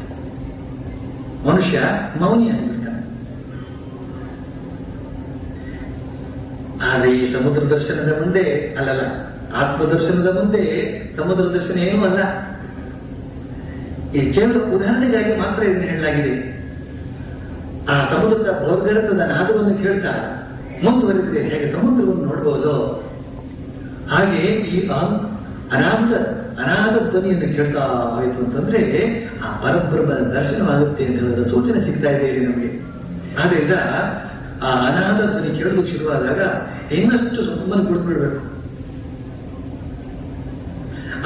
ಮನುಷ್ಯ ಮೌನಿಯಾಗಿರ್ತಾನೆ. ಆದರೆ ಈ ಸಮುದ್ರ ದರ್ಶನದ ಮುಂದೆ ಅಲ್ಲಲ್ಲ, ಆತ್ಮದರ್ಶನದ ಮುಂದೆ ಸಮುದ್ರ ದರ್ಶನ ಏನೂ ಅಲ್ಲ. ಈ ಕೇವಲ ಉದಾಹರಣೆಗಾಗಿ ಮಾತ್ರ ಇದನ್ನು ಹೇಳಲಾಗಿದೆ. ಆ ಸಮುದ್ರದ ಭೋರ್ಗರತದ ನಾದವನ್ನು ಕೇಳ್ತಾ ಮುಂದುವರೆದರೆ ಹೇಗೆ ಸಮುದ್ರವನ್ನು ನೋಡಬಹುದು, ಹಾಗೆ ಈ ಅನಾಥ ಧ್ವನಿಯನ್ನು ಕೇಳ್ತಾ ಹೋಯಿತು ಅಂತಂದ್ರೆ ಆ ಪರಬ್ರಹ್ಮನ ದರ್ಶನವಾಗುತ್ತೆ ಅಂತ ಹೇಳಿದ ಸೂಚನೆ ಸಿಗ್ತಾ ಇದೆ ಇಲ್ಲಿ ನಮಗೆ. ಆದ್ರಿಂದ ಆ ಅನಾಥ ಧ್ವನಿ ಕೇಳೋದಕ್ಕೆ ಶುರುವಾದಾಗ ಇನ್ನಷ್ಟು ಸುಮ್ಮನೆ ಕುಳಿತುಬಿಡ್ಬೇಕು.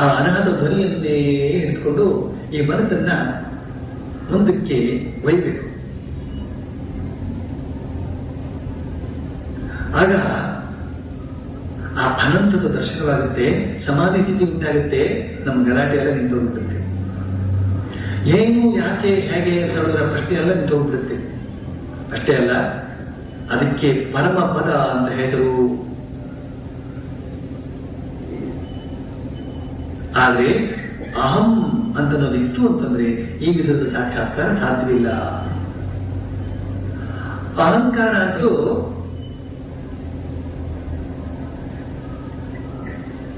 ಆ ಅನಾಥ ಧ್ವನಿಯನ್ನೇ ಇಟ್ಕೊಂಡು ಈ ಮನಸ್ಸನ್ನ ಮುಂದಕ್ಕೆ ಒಯ್ಯಬೇಕು. ಆಗ ಆ ಅನಂತದ ದರ್ಶನವಾಗುತ್ತೆ, ಸಮಾಧಿ ಸ್ಥಿತಿ ಉಂಟಾಗುತ್ತೆ, ನಮ್ಮ ಗಲಾಟೆ ಎಲ್ಲ ನಿಂತೋಗ್ಬಿಡುತ್ತೆ. ಏನು, ಯಾಕೆ, ಹೇಗೆ ಅಂತ ಹೇಳೋದರ ಪ್ರಶ್ನೆ ಎಲ್ಲ ನಿಂತೋಗ್ಬಿಡುತ್ತೆ. ಅಷ್ಟೇ ಅಲ್ಲ, ಅದಕ್ಕೆ ಪರಮ ಪದ ಅಂತ ಹೆಸರು. ಆದ್ರೆ ಅಹಂ ಅಂತನ್ನೋದು ಇತ್ತು ಅಂತಂದ್ರೆ ಈ ವಿಧದ ಸಾಕ್ಷಾತ್ಕಾರ ಸಾಧ್ಯವಿಲ್ಲ. ಅಹಂಕಾರ ಅಂತೂ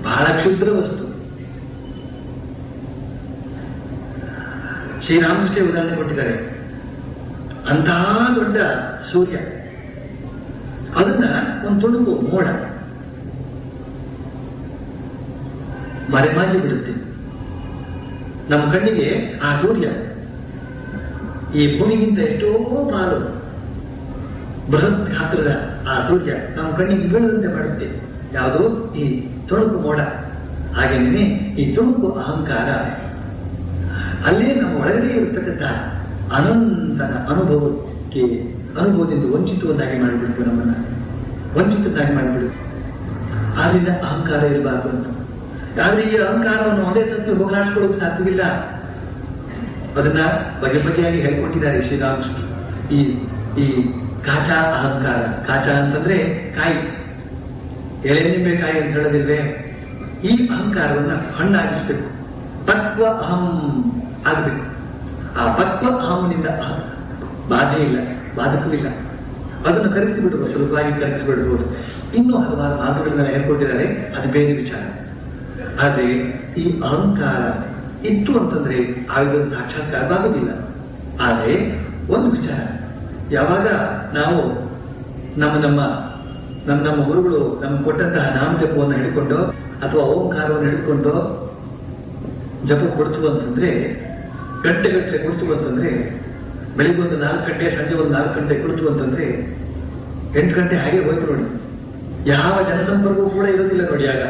ಬಹಳ ಕ್ಷುದ್ರ ವಸ್ತು. ಶ್ರೀರಾಮಕೃಷ್ಣ ಉದಾಹರಣೆ ಕೊಟ್ಟಿದ್ದಾರೆ. ಅಂತಹ ದೊಡ್ಡ ಸೂರ್ಯ, ಅದನ್ನ ಒಂದು ತುಣುಕು ಮೋಡ ಮರೆಮಾಚಿ ಬಿಡುತ್ತೆ. ನಮ್ಮ ಕಣ್ಣಿಗೆ ಆ ಸೂರ್ಯ ಈ ಭೂಮಿಗಿಂತ ಎಷ್ಟೋ ಪಾಲು ಬೃಹತ್ ಗಾತ್ರದ ಆ ಸೂರ್ಯ ನಮ್ಮ ಕಣ್ಣಿಗೆ ಬೀಳದಂತೆ ಮಾಡುತ್ತೆ. ಯಾವುದು? ಈ ತುಣುಕು ಮೋಡ. ಹಾಗೇನೆ ಈ ತುಣುಕು ಅಹಂಕಾರ ಅಲ್ಲೇ ನಮ್ಮ ಒಳಗಡೆ ಇರತಕ್ಕಂಥ ಅನಂತನ ಅನುಭವದಿಂದ ವಂಚಿತವನ್ನಾಗಿ ಮಾಡಿಬಿಡ್ತು, ನಮ್ಮನ್ನ ವಂಚಿತನಾಗಿ ಮಾಡಿಬಿಡುತ್ತೆ. ಆದ್ರಿಂದ ಅಹಂಕಾರ ಇರಬಾರ್ದು ಅಂತ. ಆದ್ರೆ ಈ ಅಹಂಕಾರವನ್ನು ಒಂದೇ ಸತ್ಯ ಹೋಗಲಾಡಿಸ್ಕೊಳ್ಳೋಕೆ ಸಾಧ್ಯವಿಲ್ಲ. ಅದನ್ನ ಬಗೆ ಬಗೆಯಾಗಿ ಹೇಳ್ಕೊಟ್ಟಿದ್ದಾರೆ ಶ್ರೀರಾಮಕೃಷ್ಣ. ಈ ಕಾಚಾ ಅಹಂಕಾರ, ಕಾಚಾ ಅಂತಂದ್ರೆ ಕಾಯಿ, ಎಳೆ ನಿಂಬೆ ಕಾಯಿ ಅಂತ ಹೇಳೋದಿಲ್ವೇ? ಈ ಅಹಂಕಾರವನ್ನ ಹಣ್ಣಾಗಿಸ್ಬೇಕು, ಪಕ್ವ ಅಹಂ ಆಗಬೇಕು. ಆ ಪಕ್ವ ಅಹಂನಿಂದ ಬಾಧೆ ಇಲ್ಲ, ಬಾಧಕವಿಲ್ಲ. ಅದನ್ನು ಕರಗಿಸಿಬಿಡ್ಬೋದು, ಸುಲಭವಾಗಿ ಕರಗಿಸಿಬಿಡ್ಬೋದು. ಇನ್ನೂ ಹಲವಾರು ಮಾತುಗಳನ್ನ ಹೇಳ್ಕೊಟ್ಟಿದ್ದಾರೆ, ಅದು ಬೇರೆ ವಿಚಾರ. ಆದ್ರೆ ಈ ಅಹಂಕಾರ ಇತ್ತು ಅಂತಂದ್ರೆ ಆಗ ಸಾಕ್ಷಾತ್ಕಾರವಾಗುವುದಿಲ್ಲ. ಆದ್ರೆ ಒಂದು ವಿಚಾರ, ಯಾವಾಗ ನಾವು ನಮ್ಮ ಗುರುಗಳು ನಮ್ಗೆ ಕೊಟ್ಟಂತಹ ನಾಮ ಜಪವನ್ನು ಹಿಡ್ಕೊಂಡು ಅಥವಾ ಓಂಕಾರವನ್ನು ಹಿಡ್ಕೊಂಡು ಜಪ ಕೊಡ್ತು ಅಂತಂದ್ರೆ, ಗಂಟೆಗಟ್ಟಲೆ ಕೊಡ್ತು ಅಂತಂದ್ರೆ, ಬೆಳಿಗ್ಗೆ ಒಂದು 4 ಗಂಟೆ, ಸಂಜೆ ಒಂದು 4 ಗಂಟೆ ಕೊಡ್ತು ಅಂತಂದ್ರೆ 8 ಗಂಟೆ ಹಾಗೆ ಹೋಯ್ತು ನೋಡಿ. ಯಾವ ಜನಸಂಪರ್ಕವೂ ಕೂಡ ಇರೋದಿಲ್ಲ ನೋಡಿ. ಆಗ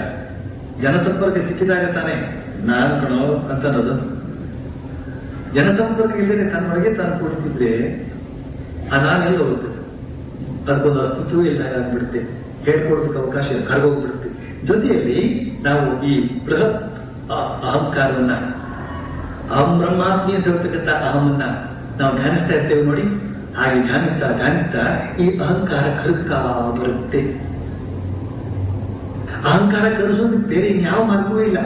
ಜನಸಂಪರ್ಕ ಸಿಕ್ಕಿದಾಗ ತಾನೆ ನಾನು ಕಣೋ ಅಂತ ಅನ್ನೋದು. ಜನಸಂಪರ್ಕ ಇಲ್ಲದೆ ತನ್ನೊಳಗೆ ತಾನು ಕೊಡ್ತಿದ್ರೆ ಆ ನಾನೆಲ್ಲ ಹೋಗುತ್ತೆ, ಅದಕ್ಕೊಂದು ಅಸ್ತಿತ್ವವೇ ಇಲ್ಲದಾಗ ಆಗ್ಬಿಡುತ್ತೆ, ಹೇಳ್ಕೊಡೋದಕ್ಕೆ ಅವಕಾಶ ಕರಗೋಗ್ಬಿಡುತ್ತೆ. ಜೊತೆಯಲ್ಲಿ ನಾವು ಈ ಬೃಹತ್ ಅಹಂಕಾರವನ್ನ, ಅಹಂ ಬ್ರಹ್ಮಾಸ್ಮಿ ಅಂತ ಹೇಳ್ತಕ್ಕಂಥ ಅಹಮನ್ನ ನಾವು ಧ್ಯಾನಿಸ್ತಾ ಇರ್ತೇವೆ ನೋಡಿ. ಹಾಗೆ ಧ್ಯಾನಿಸ್ತಾ ಈ ಅಹಂಕಾರ ಕರಗ್ತಾ ಬರುತ್ತೆ. ಅಹಂಕಾರ ಕರೆಸೋದಕ್ಕೆ ಬೇರೆ ಇನ್ಯಾವ ಮಾರ್ಗವೂ ಇಲ್ಲ.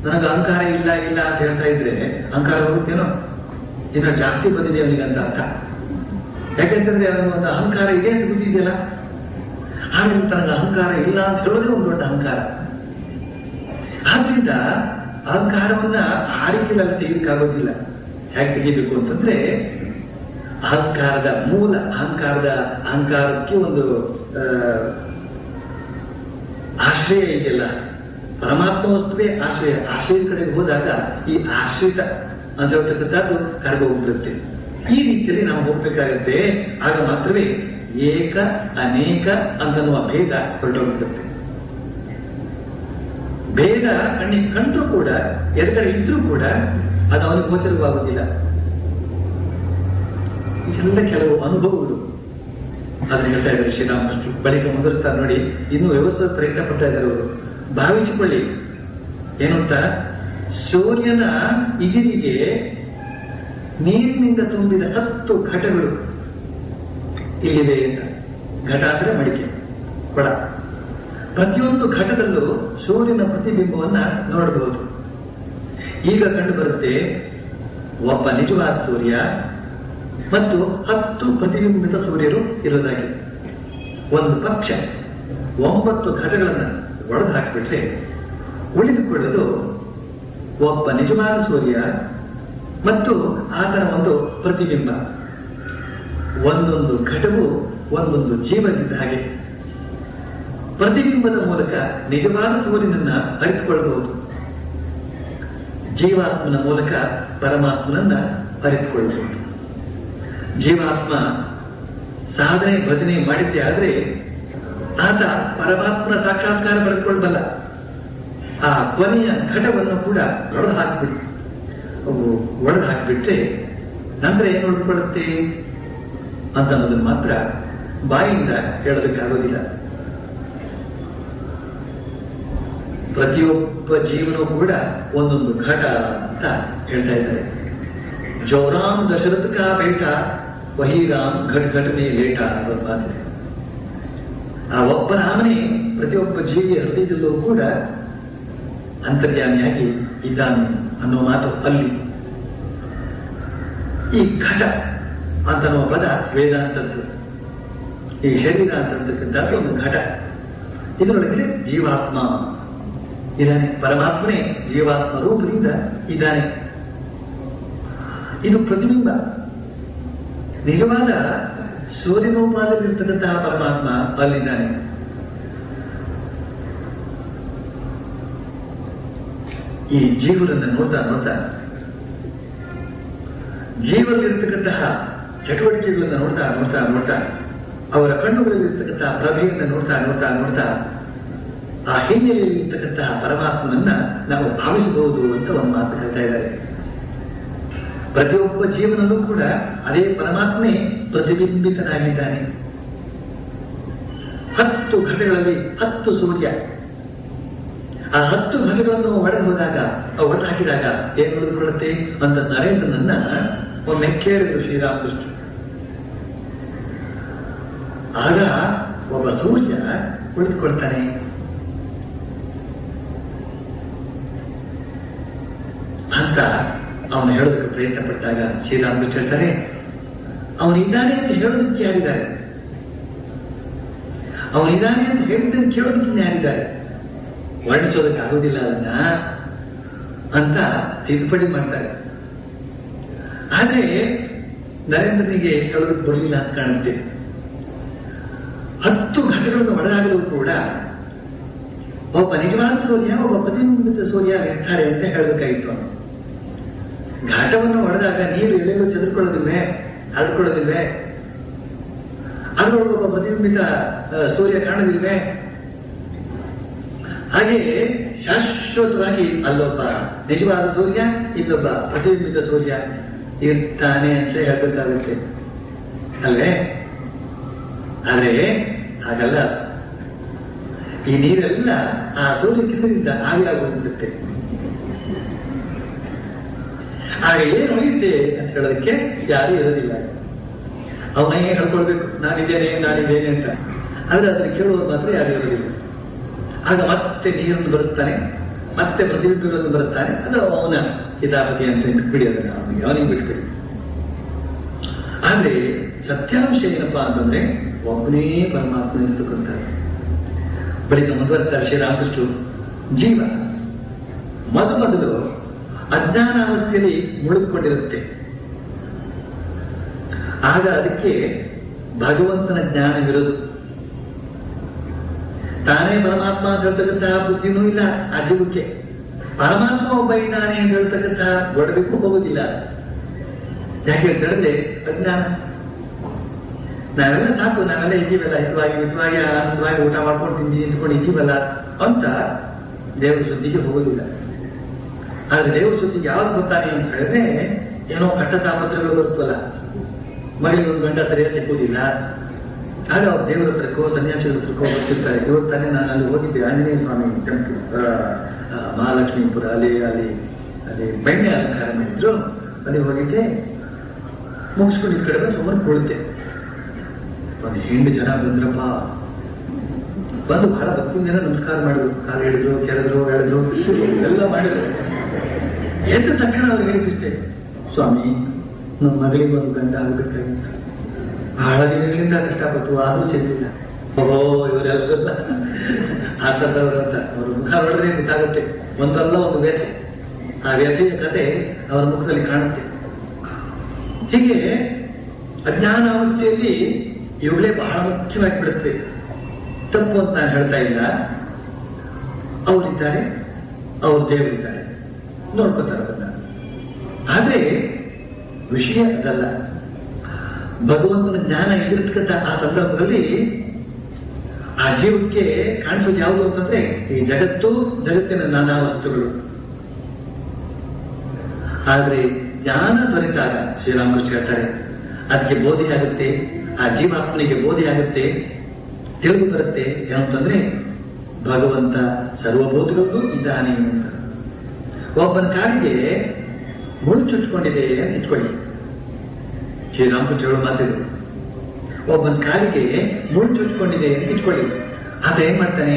ನನಗೆ ಅಹಂಕಾರ ಇಲ್ಲ ಅಂತ ಹೇಳ್ತಾ ಇದ್ರೆ ಅಹಂಕಾರ ಹೋಗುತ್ತೇನೋ, ಇನ್ನು ಜಾಸ್ತಿ ಬಂದಿದೆ ಅವನಿಗಂತ ಅರ್ಥ. ಯಾಕೆಂತಂದ್ರೆ ಅವನ ಒಂದು ಅಹಂಕಾರ ಇದೆ ಅಂತ ಗೊತ್ತಿದೆಯಲ್ಲ, ಆಮೇಲೆ ತನಗೆ ಅಹಂಕಾರ ಇಲ್ಲ ಅಂತ ಹೇಳೋದೇ ಒಂದು ದೊಡ್ಡ ಅಹಂಕಾರ. ಆದ್ರಿಂದ ಅಹಂಕಾರವನ್ನ ಆ ರೀತಿಯಲ್ಲಿ ತೆಗೆಯೋಕ್ಕಾಗೋದಿಲ್ಲ. ಹೇಗೆ ತೆಗಿಬೇಕು ಅಂತಂದ್ರೆ, ಅಹಂಕಾರದ ಮೂಲ, ಅಹಂಕಾರಕ್ಕೆ ಒಂದು ಆಶ್ರಯ ಇದೆಯಲ್ಲ, ಪರಮಾತ್ಮ ವಸ್ತುವೇ ಆಶ್ರಯ. ಆಶ್ರಯದ ಕಡೆಗೆ ಹೋದಾಗ ಈ ಆಶ್ರಿತ ಅಂತ ಹೇಳ್ತಕ್ಕಂಥದ್ದು ಕರಗೋಗ್ಬಿಡುತ್ತೆ. ಈ ರೀತಿಯಲ್ಲಿ ನಾವು ಹೋಗ್ಬೇಕಾಗತ್ತೆ. ಆಗ ಮಾತ್ರವೇ ಏಕ ಅನೇಕ ಅಂತನ್ನುವ ಭೇದ ಹೊರಟೋಗ್ಬಿಡುತ್ತೆ. ಭೇದ ಕಣ್ಣಿಗೆ ಕಂಡ್ರೂ ಕೂಡ, ಎದುರುಗಡೆ ಇದ್ರೂ ಕೂಡ ಅದು ಅವನಿಗೆ ಗೋಚರವಾಗುವುದಿಲ್ಲ. ಇದೆಲ್ಲ ಕೆಲವು ಅನುಭವಗಳು. ಅದನ್ನ ಹೇಳ್ತಾ ಇದ್ದಾರೆ ಶ್ರೀರಾಮಕೃಷ್ಣ. ಬಳಿಕ ಮುಂದುವರಿಸ್ತಾರೆ ನೋಡಿ. ಇನ್ನೂ ವ್ಯವಸ್ಥೆ ಪ್ರಯತ್ನ ಪಡ್ತಾ ಇದ್ದಾರೆ ಅವರು. ಭಾವಿಸಿಕೊಳ್ಳಿ ಏನು ಅಂತ, ಸೂರ್ಯನ ಇದಿರಿಗೆ ನೀರಿನಿಂದ ತುಂಬಿದ 10 ಘಟಗಳು ಇಲ್ಲಿದೆ ಅಂತ. ಘಟ ಅಂದ್ರೆ ಮಡಿಕೆ, ಕೊಡ. ಪ್ರತಿಯೊಂದು ಘಟದಲ್ಲೂ ಸೂರ್ಯನ ಪ್ರತಿಬಿಂಬವನ್ನ ನೋಡಬಹುದು. ಈಗ ಕಂಡು ಬರುತ್ತೆ ಒಬ್ಬ ನಿಜವಾದ ಸೂರ್ಯ ಮತ್ತು 10 ಪ್ರತಿಬಿಂಬಿತ ಸೂರ್ಯರು ಇರೋದಾಗಿ. ಒಂದು ಪಕ್ಷ 9 ಘಟಗಳನ್ನು ಒಡೆದು ಹಾಕಿಬಿಟ್ರೆ ಉಳಿದುಕೊಳ್ಳಲು ಒಬ್ಬ ನಿಜವಾದ ಸೂರ್ಯ ಮತ್ತು ಆತನ ಒಂದು ಪ್ರತಿಬಿಂಬ. ಒಂದೊಂದು ಘಟವು ಒಂದೊಂದು ಜೀವನಿದ್ದ ಹಾಗೆ. ಪ್ರತಿಬಿಂಬದ ಮೂಲಕ ನಿಜವಾದ ಸೂರ್ಯನನ್ನ ಅರಿತುಕೊಳ್ಳಬಹುದು, ಜೀವಾತ್ಮನ ಮೂಲಕ ಪರಮಾತ್ಮನನ್ನ ಅರಿತುಕೊಳ್ಳಬಹುದು. ಜೀವಾತ್ಮ ಸಾಧನೆ ಭಜನೆ ಮಾಡಿದ್ದೇ ಆದ್ರೆ ಆತ ಪರಮಾತ್ಮನ ಸಾಕ್ಷಾತ್ಕಾರ ಪಡೆದುಕೊಳ್ಳಬಲ್ಲ. ಆ ಕೊನೆಯ ಘಟವನ್ನು ಕೂಡ ಒಡೆದು ಹಾಕಿಬಿಟ್ರೆ ನಂತರ ಏನು ಉಳ್ಕೊಳ್ಳುತ್ತೆ ಅಂತ ಅನ್ನೋದನ್ನು ಮಾತ್ರ ಬಾಯಿಂದ ಹೇಳೋದಕ್ಕಾಗೋದಿಲ್ಲ. ಪ್ರತಿಯೊಬ್ಬ ಜೀವನವೂ ಕೂಡ ಒಂದೊಂದು ಘಟ ಅಂತ ಹೇಳ್ತಾ ಇದ್ದಾರೆ. ಜೌರಾಮ್ ದಶರಥ ಕಾ ಬೇಟ ವಹೀರಾಮ್ ಘಟ್ ಘಟನೆ ಲೇಟ ಅನ್ನೋ ಮಾತಿದೆ. ಆ ಒಬ್ಬ ನಾಮನೇ ಪ್ರತಿಯೊಬ್ಬ ಜೀವಿಯ ಹೃದಯದಲ್ಲೂ ಕೂಡ ಅಂತರ್ಯಾಮಿಯಾಗಿ ಇದ್ದಾನೆ ಅನ್ನೋ ಮಾತು ಅಲ್ಲಿ. ಈ ಘಟ ಅಂತನ್ನುವ ಪದ ವೇದಾಂತದ್ದು, ಈ ಶರೀರ ಅಂತಕ್ಕಂಥದ್ದು ಒಂದು ಘಟ. ಇದರೊಳಗಡೆ ಜೀವಾತ್ಮ ಇದ್ದಾನೆ, ಪರಮಾತ್ಮನೇ ಜೀವಾತ್ಮ ರೂಪದಿಂದ ಇದ್ದಾನೆ. ಇದು ಪ್ರತಿಬಿಂಬ. ನಿಜವಾದ ಸೂರ್ಯನೋಪಾದಲ್ಲಿರ್ತಕ್ಕಂತಹ ಪರಮಾತ್ಮ ಅಲ್ಲಿದ್ದಾನೆ. ಈ ಜೀವರನ್ನು ನೋಡ್ತಾ ನೋಡ್ತಾ, ಜೀವರಲ್ಲಿರ್ತಕ್ಕಂತಹ ಚಟುವಟಿಕೆಗಳನ್ನು ನೋಡ್ತಾ ನೋಡ್ತಾ ನೋಡ್ತಾ, ಅವರ ಕಣ್ಣುಗಳಲ್ಲಿರ್ತಕ್ಕಂತಹ ಪ್ರಭೆಯನ್ನು ನೋಡ್ತಾ ನೋಡ್ತಾ ನೋಡ್ತಾ, ಆ ಹಿನ್ನೆಲೆಯಲ್ಲಿರ್ತಕ್ಕಂತಹ ಪರಮಾತ್ಮನನ್ನ ನಾವು ಭಾವಿಸಬಹುದು ಅಂತ ಒಂದು ಮಾತು ಹೇಳ್ತಾ ಇದ್ದಾರೆ. ಪ್ರತಿಯೊಬ್ಬ ಜೀವನಲ್ಲೂ ಕೂಡ ಅದೇ ಪರಮಾತ್ಮನೇ ಪ್ರತಿಬಿಂಬಿತನಾಗಿದ್ದಾನೆ. 10 ಘಟಗಳಲ್ಲಿ 10 ಸೂರ್ಯ. ಆ 10 ಘಟಗಳನ್ನು ಒಡೆದು ಹಾಕಿದಾಗ ಏನು ಉಳಿದುಕೊಳ್ಳುತ್ತೆ ಅಂತ ನರೇಂದ್ರನನ್ನ ಒಮ್ಮೆ ಕೇಳಿದ್ರು ಶ್ರೀರಾಮಕೃಷ್ಣ. ಆಗ ಒಬ್ಬ ಸೂರ್ಯ ಉಳಿದುಕೊಳ್ತಾನೆ. ಅಂತ ಅವನು ಹೇಳೋದಕ್ಕೆ ಪ್ರಯತ್ನ ಪಟ್ಟಾಗ ಶ್ರೀರಾಮಕೃಷ್ಣ ಹೇಳ್ತಾರೆ, ಅವನಿದ್ದಾನೆ ಅಂತ ಹೇಳೋದಕ್ಕೆ ಯಾರಿದ್ದಾರೆ? ಅವನಿದ್ದಾನೆ ಅಂತ ಹೇಳಿದ್ದನ್ನು ಕೇಳೋದಕ್ಕೆ ಯಾರಿದ್ದಾರೆ? ವರ್ಣಿಸೋದಕ್ಕೆ ಆಗೋದಿಲ್ಲ ಅದನ್ನ ಅಂತ ತಿದ್ದುಪಡಿ ಮಾಡ್ತಾರೆ. ಆದ್ರೆ ನರೇಂದ್ರನಿಗೆ ಹೇಳೋದಕ್ಕೆ ಬರಲಿಲ್ಲ ಅಂತ ಕಾಣುತ್ತೆ. 10 ಘಟಗಳನ್ನು ಒಡೆದಾಗಲೂ ಕೂಡ ಒಬ್ಬ ನಿಜವಾದ ಸೂರ್ಯ, ಒಬ್ಬ ಪ್ರತಿಬಿಂಬಿತ ಸೂರ್ಯ ಇರ್ತಾರೆ ಅಂತ ಹೇಳಬೇಕಾಗಿತ್ತು. ಅವನು ಘಾಟವನ್ನು ಹೊಡೆದಾಗ ನೀರು ಎಲೆಗಳು ಚದುರ್ಕೊಳ್ಳೋದಿಲ್ವೇ, ಹರಡ್ಕೊಳ್ಳೋದಿಲ್ವೇ? ಅದರೊಳಗೆ ಒಬ್ಬ ಪ್ರತಿಬಿಂಬಿತ ಸೂರ್ಯ ಕಾಣೋದಿಲ್ವೇ? ಹಾಗೆಯೇ ಶಾಶ್ವತವಾಗಿ ಅಲ್ಲೊಬ್ಬ ನಿಜವಾದ ಸೂರ್ಯ, ಇಲ್ಲೊಬ್ಬ ಪ್ರತಿಬಿಂಬಿತ ಸೂರ್ಯ ಇರ್ತಾನೆ ಅಂತ ಹೇಳ್ಬೇಕಾಗುತ್ತೆ ಅಲ್ಲೇ. ಆದ್ರೆ ಹಾಗಲ್ಲ. ಈ ನೀರೆಲ್ಲ ಆ ಸೂರ್ಯ ಕಿಂದದಿಂದ ಆವಿಯಾಗೋಗುತ್ತೆ. ಆಗ ಏನು ಉಳಿಯುತ್ತೆ ಅಂತ ಹೇಳೋದಕ್ಕೆ ಯಾರೂ ಇರೋದಿಲ್ಲ. ಅವನೇ ಹೇಳ್ಕೊಳ್ಬೇಕು, ನಾನಿದ್ದೇನೆ ನಾನಿದ್ದೇನೆ ಅಂತ. ಆದ್ರೆ ಅದನ್ನು ಕೇಳುವುದು ಮಾತ್ರ ಯಾರು ಇರೋದಿಲ್ಲ. ಆಗ ಮತ್ತೆ ನೀರನ್ನು ಬರುತ್ತಾನೆ, ಮತ್ತೆ ಪ್ರತಿಬಿಂಬಗಳನ್ನು ಬರುತ್ತಾನೆ. ಅದು ಅವನ ಹಿತಾಪತಿ ಅಂತ ಬಿಟ್ಬಿಡಿ, ಅದನ್ನು ಅವನಿಗೆ ಬಿಟ್ಬಿಡಿ. ಆದ್ರೆ ಸತ್ಯಾಂಶ ಏನಪ್ಪಾ ಅಂತಂದ್ರೆ ಒಬ್ಬನೇ ಪರಮಾತ್ಮ ಇರ್ತಕ್ಕಂಥದ್ದು. ಬಳಿಕ ಮುಂದುವರೆಸ್ತಾರೆ ಶ್ರೀರಾಮಕೃಷ್ಣರು, ಜೀವ ಮೊದಲು ಅಜ್ಞಾನಾವಸ್ಥೆಯಲ್ಲಿ ಮುಳುಗಿಕೊಂಡಿರುತ್ತೆ. ಆಗ ಅದಕ್ಕೆ ಭಗವಂತನ ಜ್ಞಾನವಿರೋದು. ತಾನೇ ಪರಮಾತ್ಮ ಅಂತ ಹೇಳ್ತಕ್ಕಂತಹ ಬುದ್ಧಿನೂ ಇಲ್ಲ ಆ ಜೀವಕ್ಕೆ. ಪರಮಾತ್ಮ ಒಬ್ಬ ಇದ್ದಾನೆ ಅಂತ ಹೇಳ್ತಕ್ಕಂತಹ ಗೊಡಬೇಕು ಹೋಗುದಿಲ್ಲ. ಯಾಕೆ ಹೇಳಿದ್ರೆ ಅಜ್ಞಾನ. ನಾವೆಲ್ಲ ಸಾಕು, ನಾವೆಲ್ಲ ಇದ್ದೀವಲ್ಲ, ಹಿತವಾಗಿ ಆನಂದವಾಗಿ ಊಟ ಮಾಡ್ಕೊಂಡು ನಿಂತ್ಕೊಂಡು ಇದ್ದೀವಲ್ಲ ಅಂತ ದೇವರ ಸುದ್ದಿಗೆ ಹೋಗೋದಿಲ್ಲ. ಆದ್ರೆ ದೇವರ ಸುದ್ದಿಗೆ ಯಾವ್ದು ಗೊತ್ತಾನೆ ಅಂತ ಹೇಳಿದ್ರೆ, ಏನೋ ಕಟ್ಟ ತಾಪತ್ರಗಳು ಬರುತ್ತಲ್ಲ, ಮಗಳಿಗೆ ಒಂದು ಗಂಡ ಸರಿಯಾಗಿ ಸಿಕ್ಕುವುದಿಲ್ಲ. ಆಗ ಅವ್ರು ದೇವರ ಹತ್ರಕ್ಕೋ ಸನ್ಯಾಸಿಗಳ ಹತ್ರಕ್ಕೋ ಬರ್ತಿರ್ತಾರೆ. ಇವತ್ತು ತಾನೇ ನಾನು ಅಲ್ಲಿ ಹೋಗಿದ್ದೆ, ಆಂಜನೇಯ ಸ್ವಾಮಿ ಟೆಂಪಲ್, ಮಹಾಲಕ್ಷ್ಮೀಪುರ, ಅಲ್ಲಿ ಬೆಣ್ಣೆ ಅಲಂಕಾರ ಮಾಡಿದ್ರು. ಅಲ್ಲಿ ಹೋಗಿದ್ದೆ, ಮುಗಿಸ್ಕೊಂಡು ಈ ಕಡೆ ಬಂದು ಸುಮ್ಮನೆ ಕೊಡುತ್ತೆ. ಒಂದು 8 ಜನ ಬಂದ್ರಪ್ಪ. ಬಂದು ಬಹಳ ಭಕ್ತಿಯಿಂದ ನಮಸ್ಕಾರ ಮಾಡಿದ್ರು, ಕಾಲು ಹೇಳಿದ್ರು, ಕೆರೆದ್ರು, ಹೇಳಿದ್ರು, ಎಲ್ಲ ಮಾಡಿದ್ರು. ಎದ್ದ ತಕ್ಷಣ ಅವ್ರಿಗೆ ಹೇಳಿದ್ದಿಷ್ಟೇ, ಸ್ವಾಮಿ ನಮ್ಮ ಮಗಳಿಗೆ ಒಂದು ಗಂಡ ಆಗಬೇಕಾಗಿತ್ತು, ಬಹಳ ದಿನಗಳಿಂದ ಕಷ್ಟಪಟ್ಟು ಆದರೂ ಸಿಗಲಿಲ್ಲ, ಓಹೋ ಇವರೆಲ್ಲ ಆತಂದವರು ಅಂತ ಅವ್ರ ಮುಖ ನೋಡಿದ್ರೆ ಗೊತ್ತಾಗುತ್ತೆ, ಒಂದಲ್ಲ ಒಂದು ವ್ಯಥೆ, ಆ ವ್ಯಥೆಯ ಕಥೆ ಅವರ ಮುಖದಲ್ಲಿ ಕಾಣುತ್ತೆ. ಹೀಗೆ ಅಜ್ಞಾನ ಅವಸ್ಥೆಯಲ್ಲಿ ಇವುಗಳೇ ಬಹಳ ಮುಖ್ಯವಾಗಿ ಬಿಡುತ್ತೆ. ತಪ್ಪು ಅಂತ ನಾನು ಹೇಳ್ತಾ ಇಲ್ಲ, ಅವರಿದ್ದಾರೆ, ಅವ್ರ ದೇವರಿದ್ದಾರೆ, ನೋಡ್ಕೊತಾರೆ ಅದನ್ನ. ಆದ್ರೆ ವಿಷಯ ಅದಲ್ಲ. ಭಗವಂತನ ಜ್ಞಾನ ಎದುರಿಸ್ತಕ್ಕಂಥ ಆ ಸಂದರ್ಭದಲ್ಲಿ ಆ ಜೀವಕ್ಕೆ ಕಾಣಿಸೋದು ಯಾವುದು ಅಂತಂದ್ರೆ ಈ ಜಗತ್ತು, ಜಗತ್ತಿನ ನಾನಾ ವಸ್ತುಗಳು. ಆದ್ರೆ ಜ್ಞಾನ ದೊರೆತಾಗ ಶ್ರೀರಾಮಕೃಷ್ಣ ಹೇಳ್ತಾರೆ, ಅದಕ್ಕೆ ಬೋಧೆಯಾಗುತ್ತೆ, ಆ ಜೀವಾತ್ಮನಿಗೆ ಬೋಧೆಯಾಗುತ್ತೆ, ತಿಳಿದು ಬರುತ್ತೆ. ಏನಂತಂದ್ರೆ ಭಗವಂತ ಸರ್ವಭೂತಗಳಿಗೂ ಇದ್ದಾನೆ ಅಂತ. ಒಬ್ಬನ ಕಾಲಿಗೆ ಮುಳ್ಳು ಚುಚ್ಕೊಂಡಿದೆ ಅಂತ ಇಟ್ಕೊಳ್ಳಿ, ಶ್ರೀರಾಮಕೃಷ್ಣ ಹೇಳೋ ಮಾತಿದ್ರು. ಒಬ್ಬನ ಕಾಲಿಗೆ ಮುಳ್ಳು ಚುಚ್ಕೊಂಡಿದೆ ಅಂತ ಇಟ್ಕೊಳ್ಳಿ, ಆತ ಏನ್ ಮಾಡ್ತಾನೆ,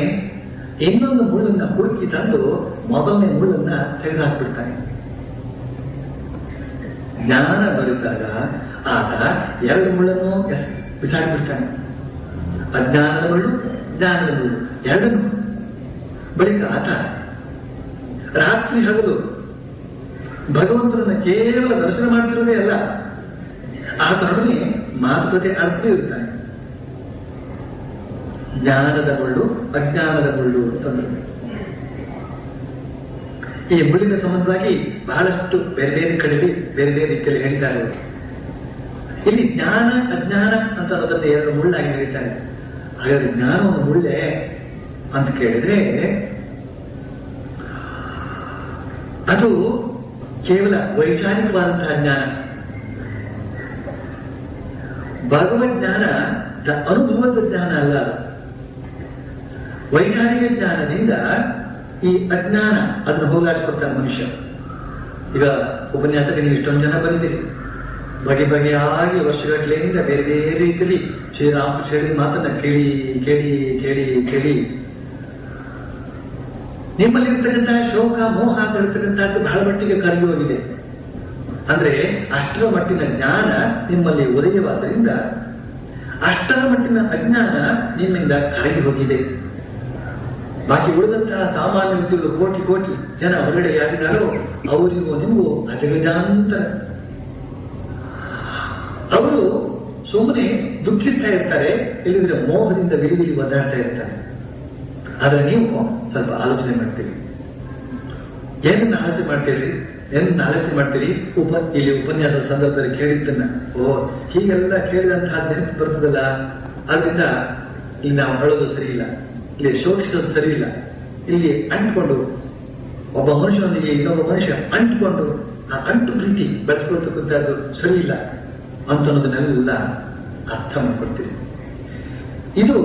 ಇನ್ನೊಂದು ಮುಳ್ಳನ್ನ ಹುಡುಕಿ ತಂದು ಮೊದಲನೇ ಮುಳ್ಳನ್ನ ತೆಗೆದುಹಾಕ್ಬಿಡ್ತಾನೆ. ಜ್ಞಾನ ದೊರೆತಾಗ ಆತ ಎರಡು ಮುಳ್ಳನ್ನು ಬಿಸಾಡಿಬಿಡ್ತಾನೆ. ಅಜ್ಞಾನದ ಮುಳ್ಳು, ಜ್ಞಾನದ ಮುಳ್ಳು ಎರಡನ್ನು. ಬಳಿಕ ಆತ ರಾತ್ರಿ ಹಗಲು ಭಗವಂತನನ್ನ ಕೇವಲ ದರ್ಶನ ಮಾಡ್ತಿರೋದೇ ಅಲ್ಲ, ಆತನೊಡನೆ ಮಾತುಕತೆ ಅರ್ಥ ಇರ್ತಾನೆ. ಜ್ಞಾನದ ಮುಳ್ಳು, ಅಜ್ಞಾನದ ಮುಳ್ಳು ಅಂತಂದ್ರೆ ಈ ಮುಳ್ಳಿನ ಸಂಬಂಧವಾಗಿ ಬಹಳಷ್ಟು ಬೇರೆ ಬೇರೆ ಕಡೆಯಲ್ಲಿ ಬೇರೆ ಬೇರೆ ರೀತಿಯಲ್ಲಿ ಹೇಳಿದ್ದಾರೆ. ಇಲ್ಲಿ ಜ್ಞಾನ ಅಜ್ಞಾನ ಅಂತ ಅನ್ನೋದನ್ನ ಎರಡು ಮುಳ್ಳಾಗಿ ಹೇಳಿದ್ದಾರೆ. ಹಾಗಾದ್ರೆ ಜ್ಞಾನ ಒಂದು ಮುಳ್ಳೆ ಅಂತ ಕೇಳಿದ್ರೆ ಅದು ಕೇವಲ ವೈಚಾರಿಕವಾದಂತಹ ಜ್ಞಾನ. ಭಗವಜ್ಞಾನ ಅನುಭವದ ಜ್ಞಾನ ಅಲ್ಲ. ವೈಚಾರಿಕ ಜ್ಞಾನದಿಂದ ಈ ಅಜ್ಞಾನ ಅದನ್ನು ಹೋಗಾಡಿಸ್ಕೊಡ್ತಾನೆ ಮನುಷ್ಯ. ಈಗ ಉಪನ್ಯಾಸಕ್ಕೆ ನೀವು ಇಷ್ಟೊಂದು ಜನ ಬಂದಿದ್ದೀರಿ, ಬಗೆ ಬಗೆಯಾಗಿ ವರ್ಷಗಟ್ಟಲೆಯಿಂದ ಬೇರೆ ಬೇರೆ ರೀತಿಯಲ್ಲಿ ಶ್ರೀರಾಮಕೃಷ್ಣ ಹೇಳಿದ ಮಾತನ್ನ ಕೇಳಿ ಕೇಳಿ ಕೇಳಿ ಕೇಳಿ ನಿಮ್ಮಲ್ಲಿರ್ತಕ್ಕಂತಹ ಶೋಕ ಮೋಹ ಅಂತ ಇರ್ತಕ್ಕಂಥದ್ದು ಬಹಳ ಮಟ್ಟಿಗೆ ಕರಗಿ ಹೋಗಿದೆ. ಅಂದ್ರೆ ಅಷ್ಟರ ಮಟ್ಟಿನ ಜ್ಞಾನ ನಿಮ್ಮಲ್ಲಿ ಉದಯವಾದ್ದರಿಂದ ಅಷ್ಟರ ಮಟ್ಟಿನ ಅಜ್ಞಾನ ನಿಮ್ಮಿಂದ ಕರಗಿ ಹೋಗಿದೆ. ಬಾಕಿ ಉಳಿದಂತಹ ಸಾಮಾನ್ಯ ವ್ಯಕ್ತಿಗಳು ಕೋಟಿ ಕೋಟಿ ಜನ ಹೊರಗಡೆ ಯಾರಿದ್ದಾರೋ ಅವರಿಗೂ ನಿಮಗೂ ಅಜಗಜಾಂತರ. ಅವರು ಸುಮ್ಮನೆ ದುಃಖಿಸ್ತಾ ಇರ್ತಾರೆ, ಇಲ್ಲದಿದ್ರೆ ಮೋಹದಿಂದ ವಿಲಿವಿಲಿ ಒದ್ದಾಡ್ತಾ ಇರ್ತಾರೆ. ಆದ್ರೆ ನೀವು ಸ್ವಲ್ಪ ಆಲೋಚನೆ ಮಾಡ್ತೀರಿ. ಏನನ್ನ ಆಲೋಚನೆ ಮಾಡ್ತೀರಿ? ಏನನ್ನ ಆಲೋಚನೆ ಮಾಡ್ತೀರಿ? ಇಲ್ಲಿ ಉಪನ್ಯಾಸದ ಸಂದರ್ಭದಲ್ಲಿ ಕೇಳಿದ್ದನ್ನ, ಹೀಗೆಲ್ಲ ಕೇಳಿದಂತಹ ನೆನಪು ಬರ್ತದಲ್ಲ, ಆದ್ರಿಂದ ಇಲ್ಲಿ ನಾವು ಹೇಳೋದು ಸರಿ ಇಲ್ಲ, ಇಲ್ಲಿ ಶೋಕಿಸೋದು ಸರಿ ಇಲ್ಲ, ಇಲ್ಲಿ ಅಂಟ್ಕೊಂಡು ಒಬ್ಬ ಮನುಷ್ಯನೊಂದಿಗೆ ಇನ್ನೊಬ್ಬ ಮನುಷ್ಯ ಅಂಟ್ಕೊಂಡು ಆ ಅಂಟು ಪ್ರೀತಿ ಬೆಳೆಸ್ಕೊಳ್ತಕ್ಕಂಥದ್ದು ಸರಿ ಇಲ್ಲ ಅಂತ ಅನ್ನೋದನ್ನೆಲ್ಲ ಅರ್ಥ ಮಾಡ್ಕೊಳ್ತೀರಿ. ಇದು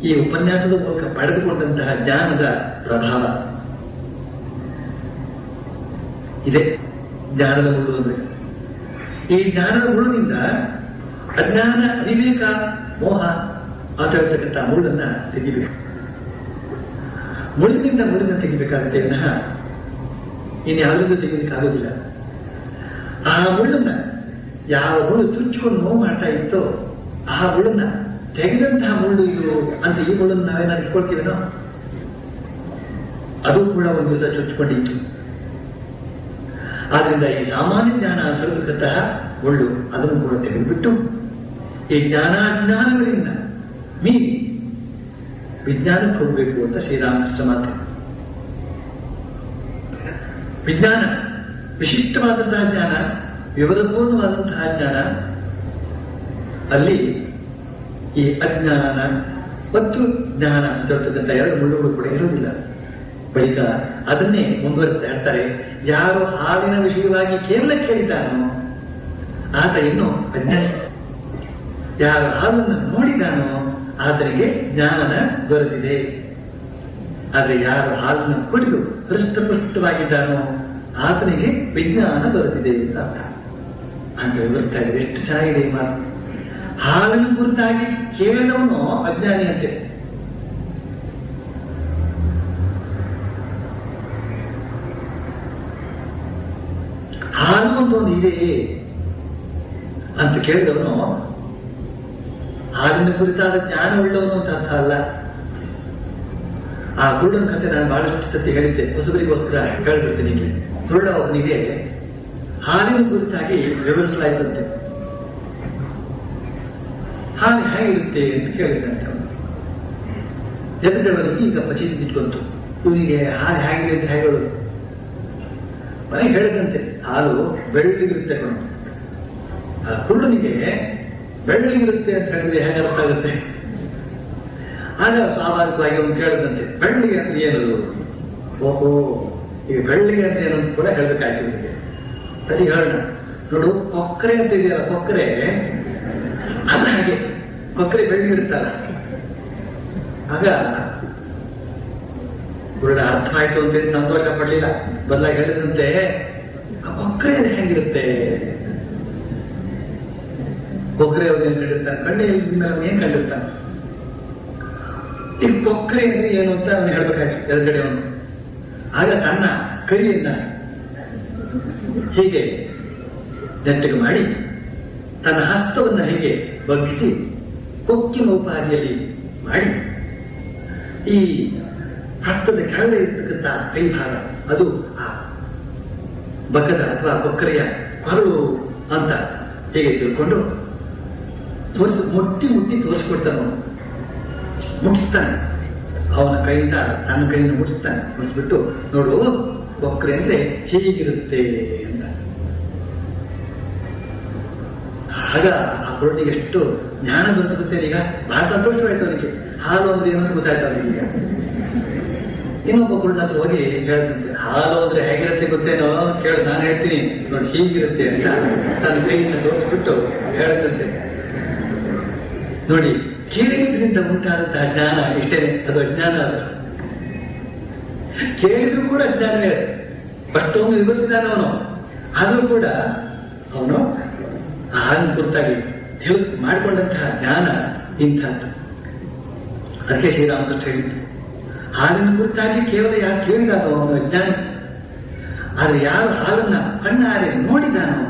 ಈ ಉಪನ್ಯಾಸದ ಮೂಲಕ ಪಡೆದುಕೊಂಡಂತಹ ಜ್ಞಾನದ ಪ್ರಭಾವ ಇದೆ. ಜ್ಞಾನದ ಮುಳ್ಳು ಅಂದ್ರೆ ಈ ಜ್ಞಾನದ ಮುಳ್ಳಿನಿಂದ ಅಜ್ಞಾನ, ಅವಿವೇಕ, ಮೋಹ ಅಂತ ಹೇಳ್ತಕ್ಕಂಥ ಮುಳ್ಳನ್ನ ತೆಗಿಬೇಕು. ಮುಳ್ಳಿನಿಂದ ಮುಳ್ಳನ್ನ ತೆಗಿಬೇಕಾಗುತ್ತೆ ವಿನಃ ಇನ್ಯಾವುದೂ ತೆಗಿಲಿಕ್ಕಾಗೋದಿಲ್ಲ. ಆ ಮುಳ್ಳನ್ನ ಯಾವ ಮುಳ್ಳು ಚುಚ್ಚಿಕೊಂಡು ನೋವು ಮಾಡ್ತಾ ಇತ್ತೋ ಆ ಮುಳ್ಳನ್ನ ತೆಗೆದಂತಹ ಮುಳ್ಳು ಇದು ಅಂತ ಈ ಮುಳ್ಳನ್ನು ನಾವೇನಾದ್ರು ಇಟ್ಕೊಳ್ತೀವೇನೋ, ಅದು ಕೂಡ ಒಂದು ದಿವಸ ಚುಚ್ಚಿಕೊಂಡಿತ್ತು. ಆದ್ರಿಂದ ಈ ಸಾಮಾನ್ಯ ಜ್ಞಾನ ಅಂತಕ್ಕಂತಹ ಮುಳ್ಳು ಅದನ್ನು ಕೂಡ ತೆಗೆದುಬಿಟ್ಟು ಈ ಜ್ಞಾನ ಅಜ್ಞಾನಗಳಿಂದ ಮೀರಿ ವಿಜ್ಞಾನಕ್ಕೆ ಹೋಗಬೇಕು ಅಂತ ಶ್ರೀರಾಮಕೃಷ್ಣ ಮಾತು. ವಿಜ್ಞಾನ ವಿಶಿಷ್ಟವಾದಂತಹ ಜ್ಞಾನ, ವಿವರಪೂರ್ಣವಾದಂತಹ ಜ್ಞಾನ. ಅಲ್ಲಿ ಈ ಅಜ್ಞಾನ ಮತ್ತು ಜ್ಞಾನ ಅಂತ ಹೇಳ್ತಕ್ಕಂಥ ಎರಡು ಮುಳ್ಳುಗಳು ಕೂಡ ಇರುವುದಿಲ್ಲ. ಬಳಿಕ ಅದನ್ನೇ ಮುಂದುವರಿಸ್ತಾ ಇರ್ತಾರೆ. ಯಾರು ಹಾಲಿನ ವಿಷಯವಾಗಿ ಕೇವಲ ಕೇಳಿದ್ದಾನೋ ಆತ ಇನ್ನು ಅಜ್ಞಾನಿ. ಯಾರು ಹಾಲನ್ನು ನೋಡಿದಾನೋ ಆತನಿಗೆ ಜ್ಞಾನನ ದೊರೆತಿದೆ. ಆದರೆ ಯಾರು ಹಾಲನ್ನು ಕುಡಿದು ಹೃಷ್ಟಪುಷ್ಟವಾಗಿದ್ದಾನೋ ಆತನಿಗೆ ವಿಜ್ಞಾನ ದೊರೆತಿದೆ ಅಂತ ಅರ್ಥ ಅಂತ ವಿವರಿಸ್ತಾ ಇದೆ. ಎಷ್ಟು ಚೆನ್ನಾಗಿದೆ ಈ ಮಾತು. ಹಾಲನ್ನು ಕುರಿತಾಗಿ ಕೇಳಿದವನು ಅಜ್ಞಾನಿಯಂತೆ. ಹಾಲು ಒಂದು ಇದೆ ಅಂತ ಕೇಳಿದವನು ಹಾಲಿನ ಕುರಿತಾದ ಜ್ಞಾನ ಉಳ್ಳವನು ಅಂತ ಅರ್ಥ ಅಲ್ಲ. ಆ ಕುರುಡನ ಕಥೆ ನಾನು ಬಹಳಷ್ಟು ಸತಿ ಹೇಳಿದ್ದೆ, ಹೊಸಬರಿಗೋಸ್ಕರ ಹೇಳ್ಬಿಡ್ತೀನಿ. ಇಲ್ಲಿ ಕುರುಡ ಒಬ್ಬನಿಗೆ ಹಾಲಿನ ಕುರಿತಾಗಿ ವಿವರಿಸಲಾಯಿತಂತೆ. ಹಾಲು ಹೇಗಿರುತ್ತೆ ಅಂತ ಕೇಳಿದಂತೆ ಅವನು. ಎದುರವನಿಗೆ ಈಗ ಪಚೀತಿ ಬಿಟ್ಕೊಂತು, ಇವನಿಗೆ ಹಾಲು ಹೇಗಿದೆ ಅಂತ ಹೇಳೋದು. ಮನೆಗೆ ಹೇಳಿದಂತೆ ಹಾಲು ಬೆಳ್ಳಗಿರುತ್ತೆ ಕಣ. ಆ ಕುರುಡನಿಗೆ ಬೆಳ್ಳಗಿರುತ್ತೆ ಅಂತ ಹೇಳಿದ್ರೆ ಹೇಗೆ ಅರ್ಥ ಆಗುತ್ತೆ? ಆಗ ಸ್ವಾಭಾವಿಕವಾಗಿ ಅವನು ಕೇಳಿದಂತೆ, ಬೆಳ್ಳಿಗೆ ಅಂತ ಏನದು? ಓಹೋ, ಈಗ ಬೆಳ್ಳಿಗೆ ಅಂತ ಏನಂತ ಕೂಡ ಹೇಳ್ಬೇಕಾಗ್ತದೆ. ಸರಿ ಹೇಳೋಣ ನೋಡು, ಕೊಕ್ಕರೆ ಅಂತ ಇದೆಯಲ್ಲ, ಕೊಕ್ಕರೆ ಅಲ್ಲ, ಹಾಗೆ ಕೊಕ್ಕರೆ ಬೆಳ್ಳಿಗಿರುತ್ತಲ್ಲ. ಆಗ ಕುರುಡ ಅರ್ಥ ಆಯ್ತು ಅಂತ ಸಂತೋಷ ಪಡಲಿಲ್ಲ, ಬದಲಾಗಿ ಹೇಳಿದಂತೆ, ಆ ಕೊಕ್ಕರೆ ಹೆಂಗಿರುತ್ತೆ? ಕೊಕ್ಕರೆ ಅವ್ರು ಏನ್ ಕಂಡಿರ್ತಾನೆ? ಕಣ್ಣೆ ಏನ್ ಕಂಡಿರ್ತಾನೆ? ಈ ಕೊಕ್ಕರೆ ಅಂದ್ರೆ ಏನು ಅಂತ ಅವನು ಹೇಳ್ಬೇಕಾಗಿತ್ತು ಎದುರುಗಡೆ ಅವನು. ಆಗ ತನ್ನ ಕೈಯನ್ನ ಹೀಗೆ ನೆಟ್ಟಗೆ ಮಾಡಿ ತನ್ನ ಹಸ್ತವನ್ನು ಹೀಗೆ ಬಗ್ಗಿಸಿ ಕೊಕ್ಕಿನ ಉಪಾದಿಯಲ್ಲಿ ಮಾಡಿ ಈ ಹಸ್ತದ ಕೆಳಗೆ ಇರ್ತಕ್ಕಂಥ ಕೈ ಭಾಗ ಅದು ಆ ಬಗ್ಗದ ಅಥವಾ ಕೊಕ್ಕರೆಯ ಕೊರಳು ಅಂತ ಹೀಗೆ ತಿಳ್ಕೊಂಡು ಮುಟ್ಟಿ ತೋರಿಸ್ಕೊಡ್ತಾನೆ. ಮುಟ್ಟಿಸ್ತಾನೆ, ಅವನ ಕೈಯಿಂದ ತನ್ನ ಕೈಯಿಂದ ಮುಟ್ಟಿಸ್ತಾನೆ. ಮುಟ್ಟಿಸ್ಬಿಟ್ಟು ನೋಡು, ಕೊಕ್ಕರೆ ಅಂದ್ರೆ ಹೀಗಿರುತ್ತೆ ಅಂತ. ಆಗ ಆ ಕುರುಡಿಗೆ ಎಷ್ಟು ಜ್ಞಾನ ಬಂತು ಗೊತ್ತೇನೆ. ಈಗ ಬಹಳ ಸಂತೋಷವಾಯ್ತು ಅವನಿಗೆ. ಹಾಲು ಅಂದ್ರೆ ಏನಂತ ಗೊತ್ತಾಯ್ತು ಅವನಿಗೆ. ಈಗ ಇನ್ನೊಬ್ಬ ಕುರುಡ ಹತ್ರ ಹೋಗಿ ಹೇಳ್ತಂತೆ, ಹಾಲು ಅಂದ್ರೆ ಹೇಗಿರುತ್ತೆ ಗೊತ್ತೇನೋ ಕೇಳು, ನಾನು ಹೇಳ್ತೀನಿ ನೋಡಿ ಹೀಗಿರುತ್ತೆ ಅಂತ ತನ್ನ ಕೈಯಿಂದ ತೋರಿಸ್ಬಿಟ್ಟು ಹೇಳ್ತಂತೆ. ನೋಡಿ, ಕೇಳಿದ್ರಿಂದ ಉಂಟಾದಂತಹ ಜ್ಞಾನ ಇಷ್ಟೇ, ಅದು ಅಜ್ಞಾನ. ಅದು ಕೇಳಿದ್ರು ಕೂಡ ಅಜ್ಞಾನವೇ. ಅಷ್ಟೊಂದು ವಿವರಿಸಿದಾನೆ ಅವನು, ಆದರೂ ಕೂಡ ಅವನು ಹಾಲಿನ ಕುರಿತಾಗಿ ಮಾಡಿಕೊಂಡಂತಹ ಜ್ಞಾನ ಇಂಥದ್ದು. ಅದಕ್ಕೆ ಶ್ರೀರಾಮಕೃಷ್ಣ ಹೇಳಿದ್ದು, ಹಾಲಿನ ಕುರಿತಾಗಿ ಕೇವಲ ಯಾರು ಕೇಳಿದಾನೋ ಅವನು ಅಜ್ಞಾನ. ಆದರೆ ಯಾರು ಹಾಲನ್ನ ಕಣ್ಣಾರೆ ನೋಡಿದಾನೋ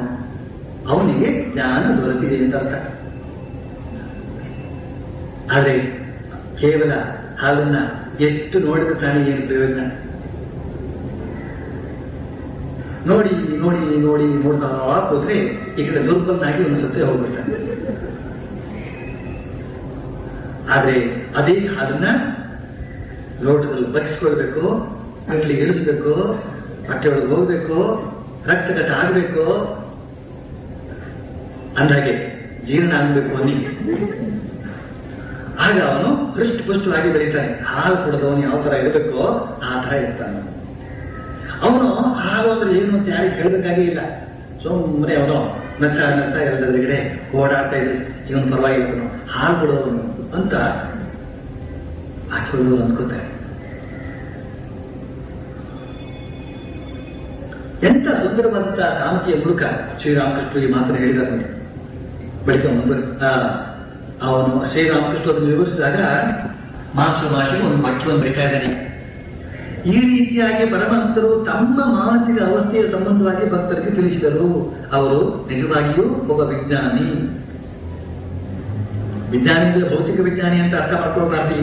ಅವನಿಗೆ ಜ್ಞಾನ ದೊರೆತಿದೆ ಅಂತ ಅರ್ಥ. ಆದರೆ ಕೇವಲ ಹಾಲನ್ನ ಎಷ್ಟು ನೋಡಿದ ಪ್ರಾಣಿ ಏನು ಪ್ರಯೋಜನ? ನೋಡಿ ನೋಡಿ ನೋಡಿ ನೋಡ್ತಾ ಹೋದ್ರೆ ಈ ಕಡೆ ದುರ್ಬಲನಾಗಿ ಒಂದು ಸತ್ಯ ಹೋಗ್ಬಿಡ್ತಾನೆ. ಆದ್ರೆ ಅದೇ ಹಾಲನ್ನ ಲೋಟದಲ್ಲಿ ಬಗ್ಗಿಸ್ಕೊಳ್ಬೇಕು, ಅಲ್ಲಿ ಇಳಿಸ್ಬೇಕು, ಹೊಟ್ಟೆಯೊಳಗೆ ಹೋಗ್ಬೇಕು, ರಕ್ತಗತ ಆಗಬೇಕು, ಅಂದಾಗೆ ಜೀರ್ಣ ಆಗಬೇಕು ಅನ್ನಿ. ಆಗ ಅವನು ಹೃಷ್ಟಪುಷ್ಟವಾಗಿ ಬೆಳೀತಾನೆ. ಹಾಲು ಕುಡಿದವನು ಯಾವ ತರ ಇರಬೇಕೋ ಆ ತರ ಇರ್ತಾನೆ. ಅವನು ಹಾಲು ಅಂದ್ರೆ ಏನು ಅಂತ ಯಾರಿಗೆ ಹೇಳಬೇಕಾಗೇ ಇಲ್ಲ. ಸುಮ್ಮನೆ ಅವನು ನಗ್ತಾ ಎಲ್ಲದರಗಡೆ ಓಡಾಡ್ತಾ ಇದ್ರೆ ಇವನು ಪರವಾಗಿರ್ತಾನು, ಹಾಲು ಕೊಡೋವನು ಅಂತ ಹಾಕಿಕೊಳ್ಳೋದು ಅನ್ಕೋತಾರೆ. ಎಂತ ಸುಂದರವಾದಂತಹ ಸಾಮರ್ಥ್ಯ ಮುಳುಕ ಶ್ರೀರಾಮಕೃಷ್ಣ ಈ ಮಾತನ್ನು ಹೇಳಿದ ಬಳಿಕ ಅವನು ಶ್ರೀರಾಮಕೃಷ್ಣ ಅದನ್ನು ವಿವರಿಸಿದಾಗ ಮಾಸ್ಟರ್ ಭಾಷೆಗೆ ಒಂದು ಪಠ್ಯವನ್ನು ಬರೀತಾ ಇದ್ದಾನೆ. ಈ ರೀತಿಯಾಗಿ ಪರಮಹಂಸರು ತಮ್ಮ ಮಾನಸಿಕ ಅವಸ್ಥೆಯ ಸಂಬಂಧವಾಗಿ ಭಕ್ತರಿಗೆ ತಿಳಿಸಿದರು. ಅವರು ನಿಜವಾಗಿಯೂ ಒಬ್ಬ ವಿಜ್ಞಾನಿ. ವಿಜ್ಞಾನಿ ಅಂದ್ರೆ ಭೌತಿಕ ವಿಜ್ಞಾನಿ ಅಂತ ಅರ್ಥ ಮಾಡ್ಕೋಬಾರ್ದು,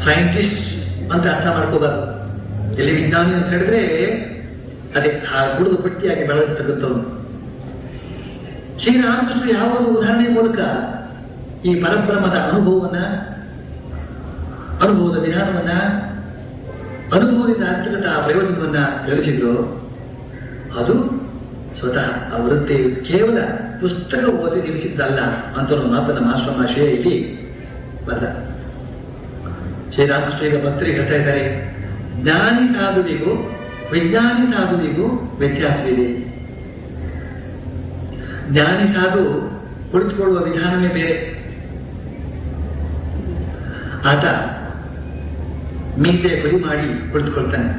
ಸೈಂಟಿಸ್ಟ್ ಅಂತ ಅರ್ಥ ಮಾಡ್ಕೋಬಾರ್ದು. ಎಲ್ಲಿ ವಿಜ್ಞಾನಿ ಅಂತ ಹೇಳಿದ್ರೆ ಅದೇ ಆ ಗುಡುದು ಪಟ್ಟಿಯಾಗಿ ಬೆಳೆದಿರ್ತಕ್ಕಂಥವ್ರು. ಶ್ರೀರಾಮಕೃಷ್ಣ ಯಾವ ಒಂದು ಉದಾಹರಣೆ ಮೂಲಕ ಈ ಪರಬ್ರಹ್ಮದ ಅನುಭವದ ವಿಧಾನವನ್ನ, ಅನುಭವದಿಂದ ಅಂತಕ್ಕಂಥ ಪ್ರಯೋಜನವನ್ನ ತಿಳಿಸಿದ್ರು. ಅದು ಸ್ವತಃ ಅವರದ್ದೇ, ಕೇವಲ ಪುಸ್ತಕ ಓದಿ ನಿಲ್ಲಿಸಿದ್ದಲ್ಲ ಅಂತ ಒಂದು ಮಾತನ್ನ ಮಾಸ್ಟರ್ ಮಾಷೆ ಇಲ್ಲಿ ಬರೆದ. ಶ್ರೀರಾಮಕೃಷ್ಣ ಈಗ ಭಕ್ತರಿಗೆ ಹೇಳ್ತಾ ಇದ್ದಾರೆ, ಜ್ಞಾನಿ ಸಾಧುವಿಗೂ ವಿಜ್ಞಾನಿ ಸಾಧುವಿಗೂ ವ್ಯತ್ಯಾಸವಿದೆ. ಜ್ಞಾನಿ ಸಾಧು ಕುಳಿತುಕೊಳ್ಳುವ ವಿಧಾನವೇ ಬೇರೆ. ಆತ ಮೀಸೆ ಹುಡಿ ಮಾಡಿ ಕುಳಿತುಕೊಳ್ತಾನೆ,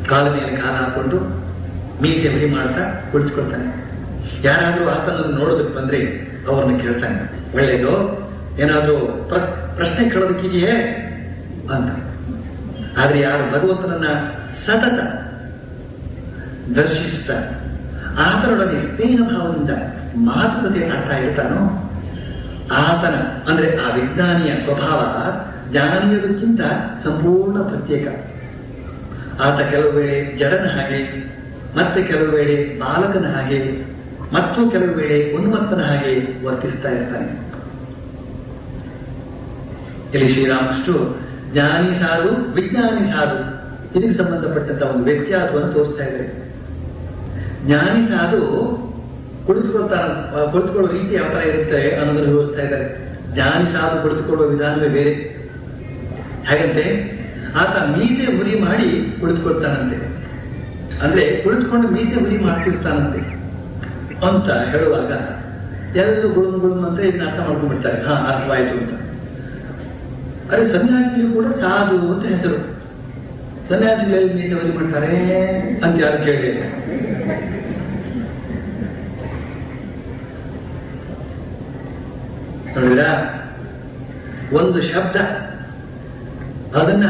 ಕಾಲ ಮೇಲೆ ಕಾಲ ಹಾಕೊಂಡು ಮೀಸೆ ಹುಡಿ ಮಾಡ್ತಾ ಕುಳಿತುಕೊಳ್ತಾನೆ. ಯಾರಾದ್ರೂ ಆತನನ್ನು ನೋಡೋದಕ್ಕೆ ಬಂದ್ರೆ ಅವ್ರನ್ನ ಕೇಳ್ತಾನೆ, ಒಳ್ಳೇದು ಏನಾದ್ರೂ ಪ್ರಶ್ನೆ ಕೇಳೋದಕ್ಕಿದೆಯೇ ಅಂತ. ಆದ್ರೆ ಯಾರು ಭಗವಂತನನ್ನ ಸತತ ದರ್ಶಿಸ್ತಾನೆ, ಆತನೊಡನೆ ಸ್ನೇಹ ಭಾವದಿಂದ ಮಾತುಕತೆ ಆಡ್ತಾ ಇರ್ತಾನೋ ಆತನ ಅಂದ್ರೆ ಆ ವಿಜ್ಞಾನಿಯ ಸ್ವಭಾವ ಜ್ಞಾನೀಯದಕ್ಕಿಂತ ಸಂಪೂರ್ಣ ಪ್ರತ್ಯೇಕ. ಆತ ಕೆಲವು ವೇಳೆ ಜಡನ ಹಾಗೆ, ಮತ್ತೆ ಕೆಲವು ವೇಳೆ ಬಾಲಕನ ಹಾಗೆ, ಮತ್ತು ಕೆಲವು ವೇಳೆ ಉನ್ಮತ್ತನ ಹಾಗೆ ವರ್ತಿಸ್ತಾ ಇರ್ತಾನೆ. ಇಲ್ಲಿ ಶ್ರೀರಾಮಕೃಷ್ಣರು ಜ್ಞಾನಿ ಸಾಧು, ವಿಜ್ಞಾನಿ ಸಾಧು ಇದಕ್ಕೆ ಸಂಬಂಧಪಟ್ಟಂತ ಒಂದು ವ್ಯತ್ಯಾಸವನ್ನು ತೋರಿಸ್ತಾ ಇದ್ದಾರೆ. ಜ್ಞಾನಿ ಸಾಧು ಕುಳಿತುಕೊಳ್ಳೋ ರೀತಿ ಯಾವ ತರ ಇರುತ್ತೆ ಅನ್ನೋದನ್ನು ವಿವರಿಸ್ತಾ ಇದ್ದಾರೆ. ಜ್ಞಾನಿ ಸಾಧು ಕುಳಿತುಕೊಳ್ಳುವ ವಿಧಾನವೇ ಬೇರೆ. ಹಾಗಂತೆ ಆತ ಮೀಸೆ ಹುರಿ ಮಾಡಿ ಕುಳಿತುಕೊಳ್ತಾನಂತೆ. ಅಂದ್ರೆ ಕುಳಿತುಕೊಂಡು ಮೀಸೆ ಹುರಿ ಮಾಡ್ತಿರ್ತಾನಂತೆ ಅಂತ ಹೇಳುವಾಗ ಎಲ್ಲರೂ ಗುಳುಮ್ ಅಂತ ಇದನ್ನ ಅರ್ಥ ಮಾಡ್ಕೊಂಡ್ಬಿಡ್ತಾರೆ. ಅರ್ಥವಾಯಿತು ಅಂತ. ಅದೇ ಸನ್ಯಾಸಿಗಳು ಕೂಡ ಸಾಧು ಅಂತ ಹೆಸರು. ಸನ್ಯಾಸಿಗಳಲ್ಲಿ ಮೀಸೆ ಹುರಿ ಮಾಡ್ತಾರೆ ಅಂತ ಯಾರು ಕೇಳಿಲ್ಲ. ನೋಡಿದ್ರ, ಒಂದು ಶಬ್ದ ಅದನ್ನ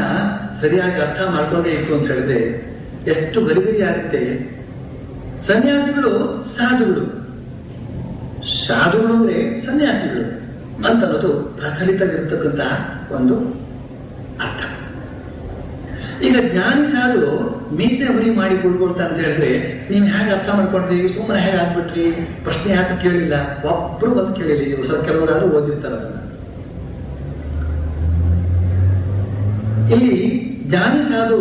ಸರಿಯಾಗಿ ಅರ್ಥ ಮಾಡ್ಕೊಂಡೇ ಇತ್ತು ಅಂತ ಹೇಳಿದ್ರೆ ಎಷ್ಟು ಗರಿಗರಿ ಆಗುತ್ತೆ. ಸನ್ಯಾಸಿಗಳು ಸಾಧುಗಳು, ಸಾಧುಗಳು ಅಂದ್ರೆ ಸನ್ಯಾಸಿಗಳು ಅಂತ ಅನ್ನೋದು ಪ್ರಚಲಿತವಿರತಕ್ಕಂತ ಒಂದು ಅರ್ಥ. ಈಗ ಜ್ಞಾನಿ ಸಾಧು ಮೀಸೆ ಹುರಿ ಮಾಡಿ ಕುಳ್ಕೊಳ್ತಾ ಅಂತ ಹೇಳಿದ್ರೆ ನೀವು ಹೇಗೆ ಅರ್ಥ ಮಾಡ್ಕೊಂಡ್ರಿ, ಸುಮ್ಮನೆ ಹೇಗೆ ಆಗ್ಬಿಟ್ರಿ, ಪ್ರಶ್ನೆ ಯಾಕೆ ಕೇಳಿಲ್ಲ, ಒಬ್ರು ಬಂದು ಕೇಳಿಲ್ಲ. ಸ್ವಲ್ಪ ಕೆಲವರಾದ್ರೂ ಓದಿರ್ತಾರ ಅದನ್ನ. ಇಲ್ಲಿ ಜ್ಞಾನಿ ಸಾಧು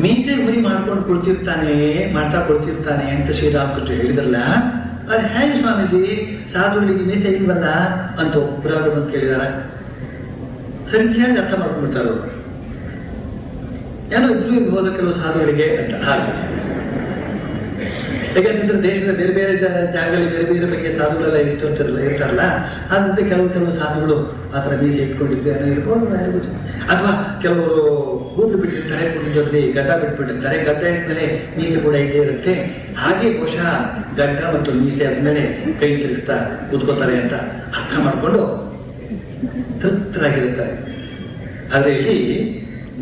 ಮೀಸೆ ಹುರಿ ಮಾಡ್ಕೊಂಡು ಕೊಡ್ತಿರ್ತಾನೆ ಅಂತ ಶ್ರೀರಾಮಕೃಷ್ಣ ಹೇಳಿದ್ರಲ್ಲ, ಅದು ಹೇಗೆ ಸ್ವಾಮೀಜಿ ಸಾಧುಗಳಿಗೆ ಮೀಸೆ ಇಲ್ವಲ್ಲ ಅಂತ ಒಬ್ಬರಾದ್ರು ಬಂದು ಕೇಳಿದಾರ. ಸರಿಯಾಗಿ ಅರ್ಥ ಮಾಡ್ಕೊಂಡ್ಬಿಡ್ತಾರ. ಏನೋ ಇದ್ರೂ ಇರ್ಬೋದು ಕೆಲವು ಸಾಧುಗಳಿಗೆ ಅಂತ. ಹಾಗೆ ಯಾಕಂತಂದ್ರೆ ದೇಶದ ಬೇರೆ ಬೇರೆ ಜಾಗದಲ್ಲಿ ಬೇರೆ ಬೇರೆ ಬಗ್ಗೆ ಸಾಧುಗಳೆಲ್ಲ ಇರ್ತಾರಲ್ಲ, ಆದಂತೆ ಕೆಲವು ಸಾಧುಗಳು ಆತರ ಮೀಸೆ ಇಟ್ಕೊಂಡಿದ್ದೇನೆ ಇರ್ಬೋದು. ಅಥವಾ ಕೆಲವರು ಕೂದಲು ಬಿಟ್ಟಿರ್ತಾರೆ, ಕೂದಲು ಜೊತೆ ಗಡ್ಡ ಬಿಟ್ಬಿಟ್ಟಿರ್ತಾರೆ, ಗಡ್ಡ ಇದ್ಮೇಲೆ ಮೀಸೆ ಕೂಡ ಹೀಗೆ ಇರುತ್ತೆ. ಹಾಗೆ ಬಹುಶಃ ಗಡ್ಡ ಮತ್ತು ಮೀಸೆ ಆದ್ಮೇಲೆ ಕೈ ತಿರುಗಿಸ್ತಾ ಕೂತ್ಕೋತಾರೆ ಅಂತ ಅರ್ಥ ಮಾಡಿಕೊಂಡು ತೃಪ್ತರಾಗಿರುತ್ತಾರೆ. ಆದ್ರೆ ಇಲ್ಲಿ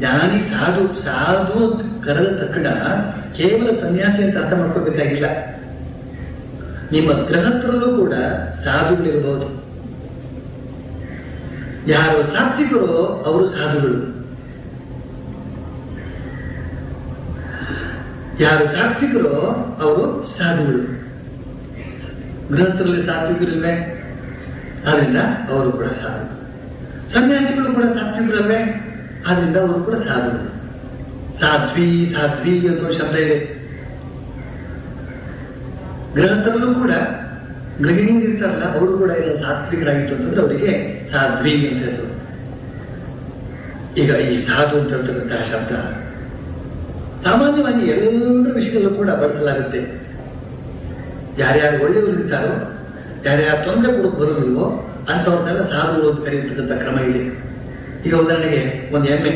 ಜ್ಞಾನಿ ಸಾಧು ಅಂತ ಕರೆದ ತಕ್ಷಣ ಕೇವಲ ಸನ್ಯಾಸಿ ಅಂತ ಅರ್ಥ ಮಾಡ್ಕೋಬೇಕಾಗಿಲ್ಲ. ನಿಮ್ಮ ಗೃಹಸ್ಥರಲ್ಲೂ ಕೂಡ ಸಾಧುಗಳಿರಬಹುದು. ಯಾರು ಸಾತ್ವಿಕರು ಅವರು ಸಾಧುಗಳು, ಯಾರು ಸಾತ್ವಿಕರು ಅವರು ಸಾಧುಗಳು. ಗೃಹಸ್ಥರಲ್ಲಿ ಸಾತ್ವಿಕರಿಲ್ವೇ? ಆದ್ರಿಂದ ಅವರು ಕೂಡ ಸಾಧು. ಸನ್ಯಾಸಿಗಳು ಕೂಡ ಸಾತ್ವಿಕರಲ್ವೇ? ಆದ್ರಿಂದ ಅವರು ಕೂಡ ಸಾಧುಗಳು. ಸಾಧ್ವಿ ಅಂತ ಒಂದು ಶಬ್ದ ಇದೆ. ಗೃಹಸ್ಥರಲ್ಲೂ ಕೂಡ ಗೃಹಿಣಿಯರು ಇರ್ತಾರಲ್ಲ, ಅವರು ಕೂಡ ಎಲ್ಲ ಸಾತ್ವಿಕರಾಗಿತ್ತು ಅಂತಂದ್ರೆ ಅವರಿಗೆ ಸಾಧ್ವಿ ಅಂತ ಹೆಸರು. ಈಗ ಈ ಸಾಧು ಅಂತ ಹೇಳ್ತಕ್ಕಂತಹ ಶಬ್ದ ಸಾಮಾನ್ಯವಾಗಿ ಎಲ್ಲರ ವಿಷಯದಲ್ಲೂ ಕೂಡ ಬಳಸಲಾಗುತ್ತೆ. ಯಾರ್ಯಾರು ಒಳ್ಳೆಯವರು ಇರ್ತಾರೋ, ಯಾರ್ಯಾರು ತೊಂದರೆ ಕೊಡೋಕೆ ಬರೋದಿಲ್ವೋ ಅಂತವ್ರನ್ನೆಲ್ಲ ಸಾಧುಗಳು ಅಂತ ಕರೆಯತಕ್ಕಂಥ ಕ್ರಮ ಇದೆ. ಈಗ ಉದಾಹರಣೆಗೆ ಒಂದು ಎಮ್ಮೆ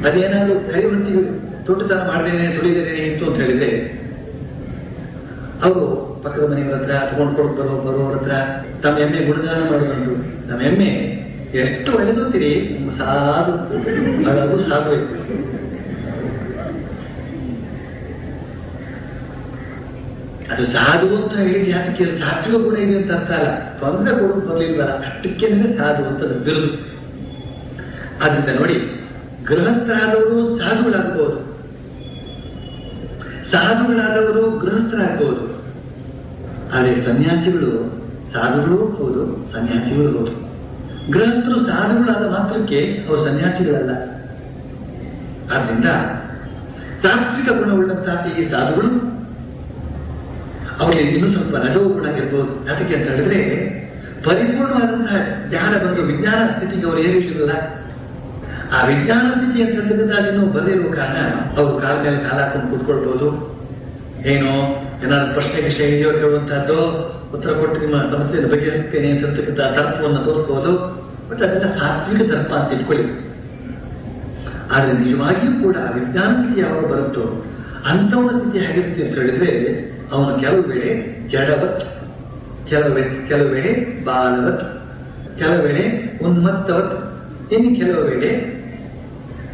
ಅದೇನಾದ್ರೂ ಕೈ ವೃತ್ತಿ ತೊಟ್ಟತನ ಮಾಡ್ದೇನೆ ತುಳಿದೇನೆ ಇತ್ತು ಅಂತ ಹೇಳಿದ್ರೆ ಅವರು ಪಕ್ಕದ ಮನೆಯವರ ಹತ್ರ ತಗೊಂಡು ಕೊಟ್ಟು ಬರೋವ್ರ ಹತ್ರ ತಮ್ಮ ಎಮ್ಮೆ ಗುಣಗಾನ ಮಾಡೋದಂತು. ನಮ್ಮ ಎಮ್ಮೆ ಎಷ್ಟು ಒಳ್ಳೆದಂತೀರಿ, ಸಾಧು, ಅದು ಸಾಧು. ಅದು ಸಾಧು ಅಂತ ಹೇಳಿ ಯಾಕೆ ಸಾತ್ವಿಕ ಗುಣ ಇದೆ ಅಂತ ಅರ್ಥ ಅಲ್ಲ, ತೊಂದರೆ ಕೊಡೋದು ಬರ್ಲಿಲ್ವಲ್ಲ ಅಷ್ಟಕ್ಕೆ ಸಾಧು ಅಂತ ಬಿರುದು. ಆದ್ರಿಂದ ನೋಡಿ, ಗೃಹಸ್ಥರಾದವರು ಸಾಧುಗಳಾಗಬಹುದು, ಸಾಧುಗಳಾದವರು ಗೃಹಸ್ಥರಾಗಬಹುದು. ಆದರೆ ಸನ್ಯಾಸಿಗಳು ಸಾಧುಗಳು ಹೌದು, ಸನ್ಯಾಸಿಗಳು ಹೌದು. ಗೃಹಸ್ಥರು ಸಾಧುಗಳಾದ ಮಾತ್ರಕ್ಕೆ ಅವರು ಸನ್ಯಾಸಿಗಳಲ್ಲ. ಆದ್ರಿಂದ ಸಾತ್ವಿಕ ಗುಣವುಳ್ಳಂತಹ ಈ ಸಾಧುಗಳು ಅವರಿಗೆ ಇನ್ನೂ ಸ್ವಲ್ಪ ರಜೋ ಗುಣ ಇರಬಹುದು. ಯಾಕೆ ಅಂತ ಹೇಳಿದ್ರೆ ಪರಿಪೂರ್ಣವಾದಂತಹ ಜ್ಞಾನ ಬಂದು ವಿಜ್ಞಾನ ಸ್ಥಿತಿಗೆ ಅವರು ಏರಿರಲಿಲ್ಲ. ಆ ವಿಜ್ಞಾನ ಸ್ಥಿತಿ ಅಂತ ಹೇಳಿದ್ರೆ ಬರೆದಿರುವ ಕಾರಣ ಅವರು ಕಾಲ ಮೇಲೆ ಕಾಲ ಹಾಕೊಂಡು ಕೂತ್ಕೊಳ್ಬಹುದು. ಏನೋ ಏನಾದ್ರು ಪ್ರಶ್ನೆ ವಿಷಯ ಇದೆಯೋ ಕೇಳುವಂತಹದ್ದು, ಉತ್ತರ ಕೊಟ್ಟು ನಿಮ್ಮ ಸಮಸ್ಯೆಯನ್ನು ಬಗೆಹರಿಸ್ತೇನೆ ಅಂತ ತರ್ಪವನ್ನು ತೋರಿಸಬಹುದು. ಬಟ್ ಅದನ್ನ ಸಾತ್ವಿಕ ತರ್ಪ ಅಂತ ಇಟ್ಕೊಳ್ಳಿ. ಆದ್ರೆ ನಿಜವಾಗಿಯೂ ಕೂಡ ವಿಜ್ಞಾನ ಸ್ಥಿತಿ ಯಾವಾಗ ಬರುತ್ತೋ ಅಂತವನ ಸ್ಥಿತಿ ಹೇಗಿರುತ್ತೆ ಅಂತ ಹೇಳಿದ್ರೆ ಅವನು ಕೆಲವು ವೇಳೆ ಜಡವತ್, ಕೆಲವು ವೇಳೆ ಬಾಲವತ್, ಕೆಲವು ವೇಳೆ ಉನ್ಮತ್ತವತ್, ಇನ್ನು ಕೆಲವು ವೇಳೆ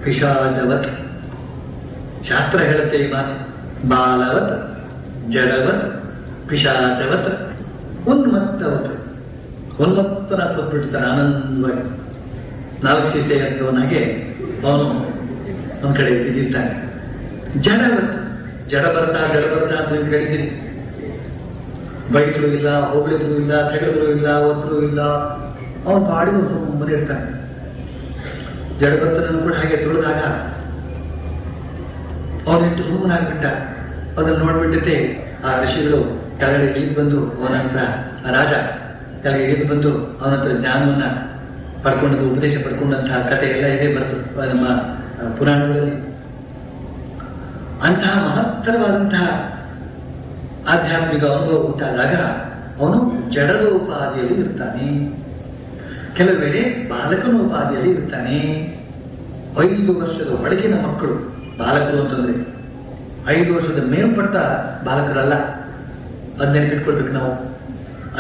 ಪಿಶಾಚವತ್. ಶಾಸ್ತ್ರ ಹೇಳುತ್ತೆ ಈ ಮಾತು. ಬಾಲವತ್, ಜಡವತ್, ಪಿಶಾಚವತ್, ಉನ್ಮತ್ತವತ್. ಉನ್ಮತ್ತನ ಕೂತ್ಬಿಡ್ತಾನೆ ಆನಂದವಾಗಿ. 4 ಶಿಷ್ಯ ಎತ್ತವನಾಗೆ ಅವನು ಒಂದ್ ಕಡೆ ಬಿದ್ದಿರ್ತಾನೆ. ಜಡ ಬರ್ತಾ ಅಂತ ಕೇಳಿದ್ದೀನಿ. ಬೈಗಳು ಇಲ್ಲ, ಹೋಗ್ಲಿದ್ರು ಇಲ್ಲ, ತೆಗೆದ್ರು ಇಲ್ಲ, ಒತ್ತರು ಇಲ್ಲ. ಅವನು ಪಾಡಿಗೆ ಸುಮ್ಮನೆ ಇರ್ತಾನೆ. ಜಡಭರ್ತನನ್ನು ಕೂಡ ಹಾಗೆ ತುಳಿದಾಗ ಅವನಿಟ್ಟು ಸುಮ್ಮನಾಗ್ಬಿಟ್ಟ. ಅದನ್ನು ನೋಡ್ಬಿಟ್ಟಿದ್ದೆ ಆ ಋಷಿಗಳು ಕೆಳಗಡೆ ಇಳಿದು ಬಂದು ಅವನಂತರ ಆ ರಾಜ ಕೆಳಗೆ ಇಳಿದು ಬಂದು ಅವನ ಹತ್ರ ಜ್ಞಾನವನ್ನ ಪಡ್ಕೊಂಡದ್ದು, ಉಪದೇಶ ಪಡ್ಕೊಂಡಂತಹ ಕಥೆ ಎಲ್ಲ ಇದೆ ಬರ್ತು ನಮ್ಮ ಪುರಾಣಗಳಲ್ಲಿ. ಅಂತಹ ಮಹತ್ತರವಾದಂತಹ ಆಧ್ಯಾತ್ಮಿಕ ಅನುಭವ ಉಂಟಾದಾಗ ಅವನು ಜಡದ ಉಪಾಧಿಯಲ್ಲಿ ಇರ್ತಾನೆ. ಕೆಲವು ವೇಳೆ ಬಾಲಕನ ಉಪಾಧಿಯಲ್ಲಿ ಇರ್ತಾನೆ. 5 ವರ್ಷದ ಒಳಗಿನ ಮಕ್ಕಳು ಬಾಲಕರು ಅಂತಂದ್ರೆ 5 ವರ್ಷದ ಮೇಲ್ಪಟ್ಟ ಬಾಲಕರಲ್ಲ. ಅದನ್ನೇ ಇಟ್ಕೊಳ್ಬೇಕು ನಾವು.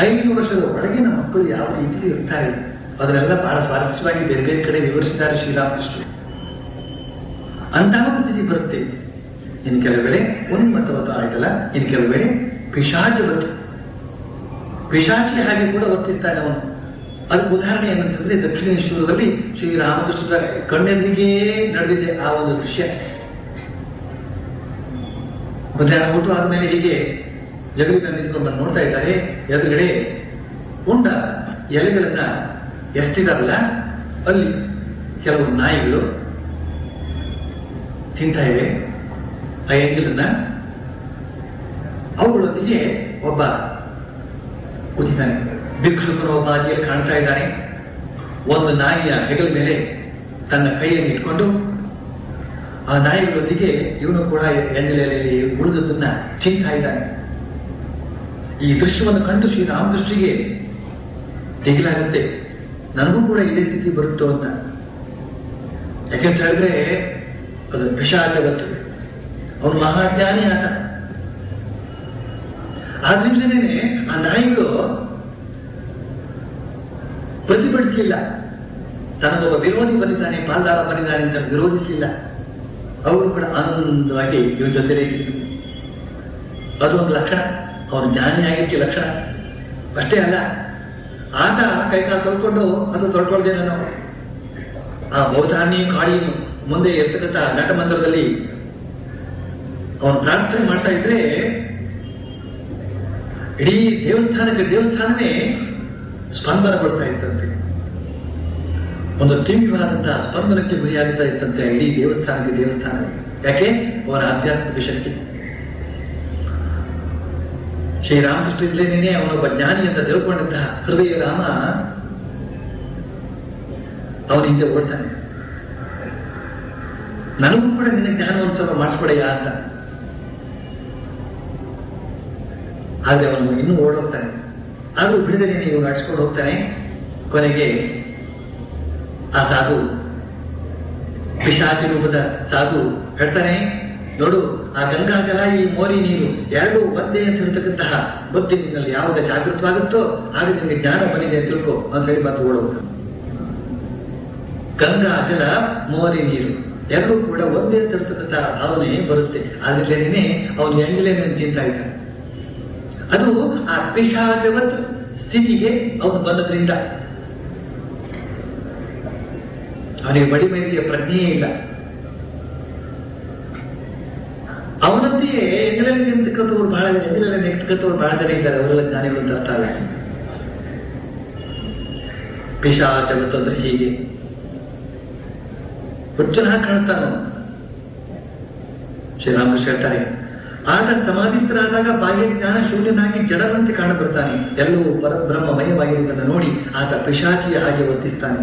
5 ವರ್ಷದ ಒಳಗಿನ ಮಕ್ಕಳು ಯಾವ ರೀತಿಯಲ್ಲಿ ಇರ್ತಾರೆ ಅದನ್ನೆಲ್ಲ ಬಹಳ ಸ್ವಾರಸ್ಯವಾಗಿ ಬೇರೆ ಬೇರೆ ಕಡೆ ವಿವರಿಸಿದ್ದಾರೆ ಶ್ರೀರಾಮಕೃಷ್ಣ. ಅಂತಹ ಒಂದು ಸ್ಥಿತಿ ಬರುತ್ತೆ. ಇನ್ನು ಕೆಲವು ವೇಳೆ ಉನ್ಮತ್ತವತ್ತು ಆಯ್ತಲ್ಲ, ಇನ್ನು ಕೆಲವು ವೇಳೆ ಪಿಶಾಚವತ್ತು, ಪಿಶಾಚಿ ಹಾಗೆ ಕೂಡ ವರ್ತಿಸ್ತಾನೆ ಅವನು. ಅದಕ್ಕೆ ಉದಾಹರಣೆ ಏನಂತಂದ್ರೆ ದಕ್ಷಿಣೇಶ್ವರದಲ್ಲಿ ಶ್ರೀರಾಮಕೃಷ್ಣರ ಕಣ್ಣೆದುರಿಗೆ ನಡೆದಿದೆ ಆ ಒಂದು ದೃಶ್ಯ. ಮಧ್ಯಾಹ್ನ ಊಟ ಆದ್ಮೇಲೆ ಹೀಗೆ ಜಗಲಿನ ನಿಂತ್ಕೊಂಡು ನೋಡ್ತಾ ಇದ್ದಾರೆ. ಎದುರುಗಡೆ ಉಂಡ ಎಲೆಗಳನ್ನ ಎಷ್ಟಿದಾರಲ್ಲ ಅಲ್ಲಿ ಕೆಲವು ನಾಯಿಗಳು ತಿಂತಾ ಇವೆ ಆ ಎಂಜಲನ್ನ. ಅವುಗಳೊಂದಿಗೆ ಒಬ್ಬ ಕೂತಿದ್ದಾನೆ. ಭಿಕ್ಷುಕನ ಒಬ್ಬ ಹಾದಿಯಲ್ಲಿ ಕಾಣ್ತಾ ಇದ್ದಾನೆ. ಒಂದು ನಾಯಿಯ ಹೆಗಲ ಮೇಲೆ ತನ್ನ ಕೈಯನ್ನು ಇಟ್ಕೊಂಡು ಆ ನಾಯಿಗಳೊಂದಿಗೆ ಇವನು ಕೂಡ ಎಂಜಲೆಯಲ್ಲಿ ಉಳಿದದನ್ನ ತಿಂತಾ ಇದ್ದಾನೆ. ಈ ದೃಶ್ಯವನ್ನು ಕಂಡು ಶ್ರೀರಾಮಕೃಷ್ಣರಿಗೆ ತೆಗಿಲಾಗುತ್ತೆ, ನನಗೂ ಕೂಡ ಇದೇ ಸ್ಥಿತಿ ಬರುತ್ತೋ ಅಂತ. ಯಾಕೆಂತ ಹೇಳಿದ್ರೆ ಅದು ಪಿಶಾಚವತ್ತು. ಅವನು ಮಹಾಜ್ಞಾನಿ ಆತ. ಆದ್ರಿಂದಲೇ ಆ ನಾಯಿಗಳು ಪ್ರತಿಭಟಿಸಲಿಲ್ಲ. ತನಗೊಬ್ಬ ವಿರೋಧಿ ಬಂದಿದ್ದಾನೆ, ಪಾಲ್ದಾರ ಬಂದಿದ್ದಾನೆ ಅಂತ ವಿರೋಧಿಸಲಿಲ್ಲ. ಅವರು ಕೂಡ ಆನಂದವಾಗಿ ಇವನ ಜೊತೆಲೇ ಇದ್ರು. ಅದೊಂದು ಲಕ್ಷಣ, ಅವನು ಜ್ಞಾನಿಯಾಗಿತ್ತು ಲಕ್ಷಣ. ಅಷ್ಟೇ ಅಲ್ಲ, ಆತ ಕೈಕಾಲು ತೊಳ್ಕೊಂಡು ಅದು ತೊಳ್ಕೊಳ್ದೆ ನಾನು ಆ ಬಹುಧಾನ್ಯ ಕಾಡಿ ಮುಂದೆ ಇರ್ತಕ್ಕಂಥ ನಟಮಂದಿರದಲ್ಲಿ ಅವನು ಪ್ರಾರ್ಥನೆ ಮಾಡ್ತಾ ಇದ್ರೆ ಇಡೀ ದೇವಸ್ಥಾನವೇ ಸ್ಪಂದನಗೊಳ್ತಾ ಇತ್ತಂತೆ. ಒಂದು ತೀವ್ರವಾದಂತಹ ಸ್ಪಂದನಕ್ಕೆ ಗುರಿಯಾಗ್ತಾ ಇತ್ತಂತೆ ಇಡೀ ದೇವಸ್ಥಾನ. ಯಾಕೆ? ಅವರ ಆಧ್ಯಾತ್ಮಿಕ ಶಕ್ತಿ. ಶ್ರೀರಾಮಕೃಷ್ಣ ಇದ್ಲೇನೇ ಅವನೊಬ್ಬ ಜ್ಞಾನಿ ಅಂತ ತಿಳ್ಕೊಂಡಂತಹ ಹೃದಯ ರಾಮ ಅವನ ಹಿಂದೆ ಓಡ್ತಾನೆ. ನನಗೂ ಕೂಡ ನಿನ್ನ ಜ್ಞಾನೋತ್ಸವ ಮಾಡಿಸ್ಕೊಡೆಯ ಅಂತ. ಆದ್ರೆ ಅವನು ಇನ್ನೂ ಓಡೋಗ್ತಾನೆ. ಆದ್ರೂ ಬಿಡದೇನೆ ಇವನು ನಡ್ಸ್ಕೊಂಡು ಹೋಗ್ತಾನೆ. ಕೊನೆಗೆ ಆ ಸಾಧು, ಪಿಶಾಚಿ ರೂಪದ ಸಾಧು ಹೇಳ್ತಾನೆ, ನೋಡು ಆ ಗಂಗಾಜಲ ಈ ಮೋರಿ ನೀರು ಎರಡೂ ಒಂದೇ ಅಂತ ಹೇಳ್ತಕ್ಕಂತಹ ಬುದ್ಧಿ ನಿನ್ನಲ್ಲಿ ಯಾವಾಗ ಜಾಗೃತವಾಗುತ್ತೋ ಆಗ ನಿಮಗೆ ಜ್ಞಾನ ಬಂದಿದೆ ಅಂತ ತಿಳ್ಕೊ ಅಂತ ಹೇಳಿ ಮತ್ತೆ ಓಡೋದು. ಗಂಗಾ ಜಲ ಮೋರಿ ನೀರು ಎರಡೂ ಕೂಡ ಒಂದೇ ಅಂತ ಹೇಳ್ತಕ್ಕಂತಹ ಭಾವನೆ ಬರುತ್ತೆ. ಆದ್ರಿಂದಲೇ ಅವನು ಎಂಜಲೇನ ತಿಂತಾ ಇದ್ದಾನೆ. ಅದು ಆ ಪಿಶಾಚವತ್ ಸ್ಥಿತಿಗೆ ಅವನು ಬಂದದ್ರಿಂದ ಅವನಿಗೆ ಬಡಿ ಮೇಲಿಗೆ ಪ್ರಜ್ಞೆಯೇ ಇಲ್ಲ. ಅವನಂತೆಯೇ ಎಂಜಲಲ್ಲಿ ನಿಂತಕ್ಕಂಥವ್ರು ಬಹಳ ಜನ ಇದ್ದಾರೆ. ಅವರೆಲ್ಲ ಜ್ಞಾನಿಗಳು ಅಂತ ಅರ್ಥ ಅಲ್ಲ. ಪಿಶಾಚವತ್ ಅಂದ್ರೆ ಹೀಗೆ ಹುಚ್ಚನ ಕಾಣ್ತಾನು. ಶ್ರೀರಾಮಕೃಷ್ಣ ಹೇಳ್ತಾರೆ, ಆತ ಸಮಾಧಿಸ್ಥರಾದಾಗ ಬಾಹ್ಯ ಜ್ಞಾನ ಶೂನ್ಯನಾಗಿ ಜಡದಂತೆ ಕಾಣಬರ್ತಾನೆ. ಎಲ್ಲವೂ ಪರಬ್ರಹ್ಮಮಯವಾಗಿರುವುದನ್ನು ನೋಡಿ ಆತ ಪಿಶಾಚಿಯ ಹಾಗೆ ವರ್ತಿಸ್ತಾನೆ.